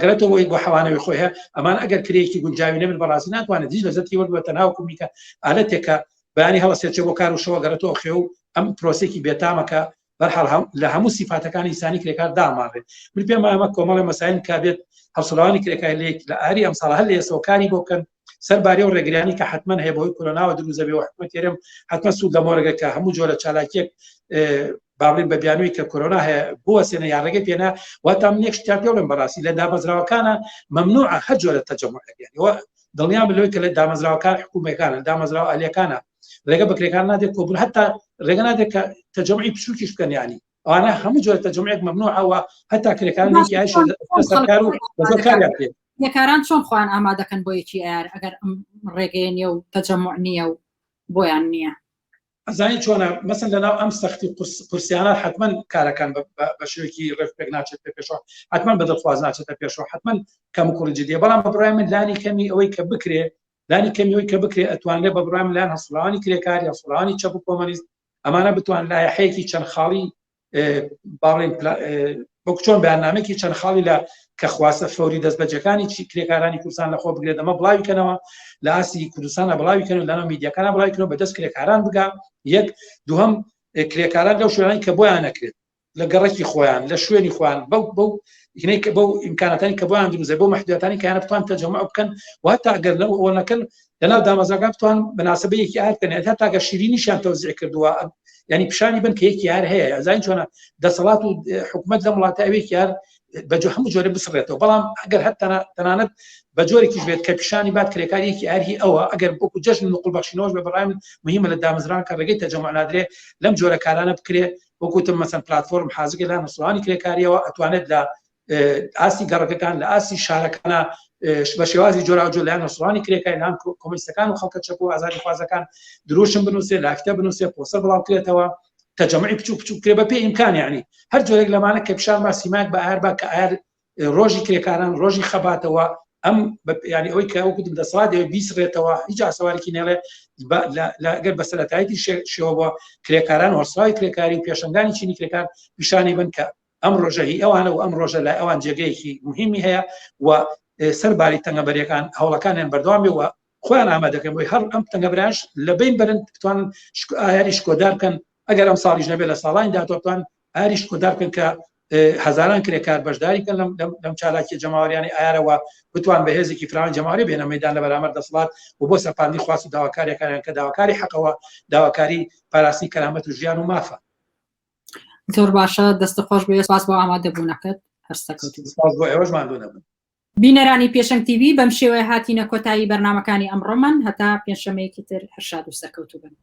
گەرێتەوەی بۆ حەوانەوەی خۆی هەیە ئەمان ئەگەر کرێکی گونجاوی نەبێت بەڕاستی ناتوانێت هیچ لەزەتی وەربێتە ناو کومیکە ئالەتێکە بەیانی هەڵەسێت بۆ کار و شەوە گەرێتەوە خێ و ئەم پرۆسێکی بێتامەکە بەرحاڵ لە هەموو سیفاتەکانی ئینسانی کرێکار داماڕێت من پێم ئەمە کۆمەڵی مەسائل کابێت هەڵسەڵاوانی کرێکار لە ئاری ئەمساڵ هەر لە ئێستا کاری بۆ بکەن سەربارەی و ڕێگرانی کە حتمما هەیە بۆی کۆرۆناوە دروست دەبێت و حکومەت هێرم حتمما سوود لە مۆرەگە کە هەموو جۆرە چالاکیەک باڵین بە بیانووی کە کۆرۆنا هەیە بوەسێنە یاڕێگەی پێنا واتە من یەک شتیا پێڵێم بەڕاستی لە دامەزراوەکانە مەمنوعە هەر جۆرە تەجەموعەکەیەوە دڵنیام لەوەی کە لە دامەزراوەکان حکوومەتەکانە دامەزراوە ئەلیەکانە ڕێگە بە کرێکار نادێت کۆبوون هەتا ڕێگە نادێت کە تەجەموعی بچووکیش بکەن ینی ئەوانە هەموو جۆرە تەجەموعێک مەمنوعەوە هەتا کرێکارێکی ئایش سەرکار و بەزۆر کاریان پێ یەکاران چۆن خۆیان ئامادەکەن بۆ یەکی ئار ئەگەر ڕێگەیە نیە و تەجەموع نییە و بۆیان نییە ئەزانی چۆنە مەسەن لەناو ئەم سەختی قورسیانە حتمما کارەکان بە شوێکی ڕێک ناچێت پێ پێشەوە حتمما بەدڵخواز ناچێتە پێشەوە حتمما کەم و کوڕی جدیە بەڵام بە بڕای من لانی کەمی ئەوەی کە بکرێ لانی کەمی ئەوەی کە بکرێ ئەتوانێت بە بڕای من لایەن هەسڵاوانی کرێکار یا هەسڵاوانی چەپ و کۆمەنیست ئەمانە بتوان لایحەیەکی چەند خاڵی باڵێن وەکو چۆن بەیاننامەیەکی چەند خاڵی لە کە خواستە فەوری دەستبەجەکانی کرێکارانی کوردستان لەخۆ بگرێت ئەمە بڵاویکەنەوە لە ئاسی کوردستانە بڵاویکەن لەناو میدیاکانە بڵاویکەنەوە بەدەست کرێکاران بگا یەک دووهەم کرێکاران لەو شوێنانی کە بۆیان نەکرێت لە گەڕێکی خۆیان لە شوێنی خۆیان بەو ئیمکانەتانی کە بۆیان دروست بۆ مەحدودیتانی کە یانە بتوان تەجەموع بکەن واتە ئەگەر ئەوە نەکەن لەناو دامەزراوەکان بتوان بەناسبەیەکی ئار بکەن هەتا کە شیرینیشیان تەوزیع کردووە ینی پیشانی بن کە یەکی یار هەیە ئەزانین چۆنە دەسەڵات و حکوومەت لە وڵاتە ئەوەیەکی یار بە هەموو جۆرە بسڕێتەوە بەڵام ئەگەر هەر تەنانەت بە جۆرێکیش بێت کە پیشانی بات کرێکاریەکی ئاری ئەوە ئەگەر بۆکو جەژن نقل بەخشینەوەش بە بەڕای من مهمە لە دامەزران کە ڕێگەی تەجەموع نادرێ لەم جۆرە کارانە بکرێ وەکوتم مەسەن پلاتفۆرم حازگە لە نەسڵانی کرێکاریەوە ئەتوانێت لە ئاسی گەڕەکەکان لە ئاسی شارەکانە بە شێوازی جۆراوجۆ لایەن نەسڵانی کرێکاری لەلایەن کۆمۆنیستەکان و خەڵکە چەپ و ئازادی خوازەکان دروشم بنووسێ لاکتە بنووسێ پۆستەر بڵاوکرێتەوە تەجەموعی بچوو کرێ بە پێ ئیمکان یعنی هەر جۆرێک لەمانە کە پیشان ماسیماک بە ئاربا کە ئار ڕۆژی کرێکاران ڕۆژی خەباتەوە ئەم ینی ئەوەی کە وەکوتم دەسەڵاتێ بیسڕێتەوە هیچ ئاسەوارێکی نێڵێ لەگەر بە سەرەتاییتی شێوە بۆ کرێکاران وەرسڕاوی کرێکاری و پێشنگانی چینی کرێکار پیشانی بن کە ئەم ڕۆژە هی ئەوانە و ئەم ڕۆژە لای ئەوان جێگەیەکی مهمی هەیە و سەرباری تەنگەبەریەکان هەوڵەکانیان بەردەوام و خۆیان ئامادەکەن بۆی هەر ئەم تەنگەبرانش لە بین برن بتوانن ئایاری شکۆدار بکەن ئەگەر ئەم ساڵیش نەبێت لە ساڵانی داهاتووان ئایری شکۆدار بکەن کە هەزاران کرێکار بەشداریکەن لەم چالاکی جەماوەریانی ئایارەوە بتوان بە هێزێکی فراوانی جەماوەری بێنە مەیدان لە بەرامبەر دەسەڵات و بۆ سەپاندنی خواست و داواکاریەکانیان کە داواکاری حەقەوە داواکاری پاراستنی کەرامەت و ژیان و مافە. زۆر باشە دەستەخۆش بێ سپاس بۆ ئامادەبوونەکەت هەرسەکەوت سپاس بۆ ئێوەش ماندوو نەبن. بینەرانی پێشەنگ تیڤی بەم شێوەیە هاتینە کۆتایی بەرنامەکانی ئەمڕۆمان هەتا پێنجشەمەیەکی تر هەر شاد و سەرکەوتوو بن.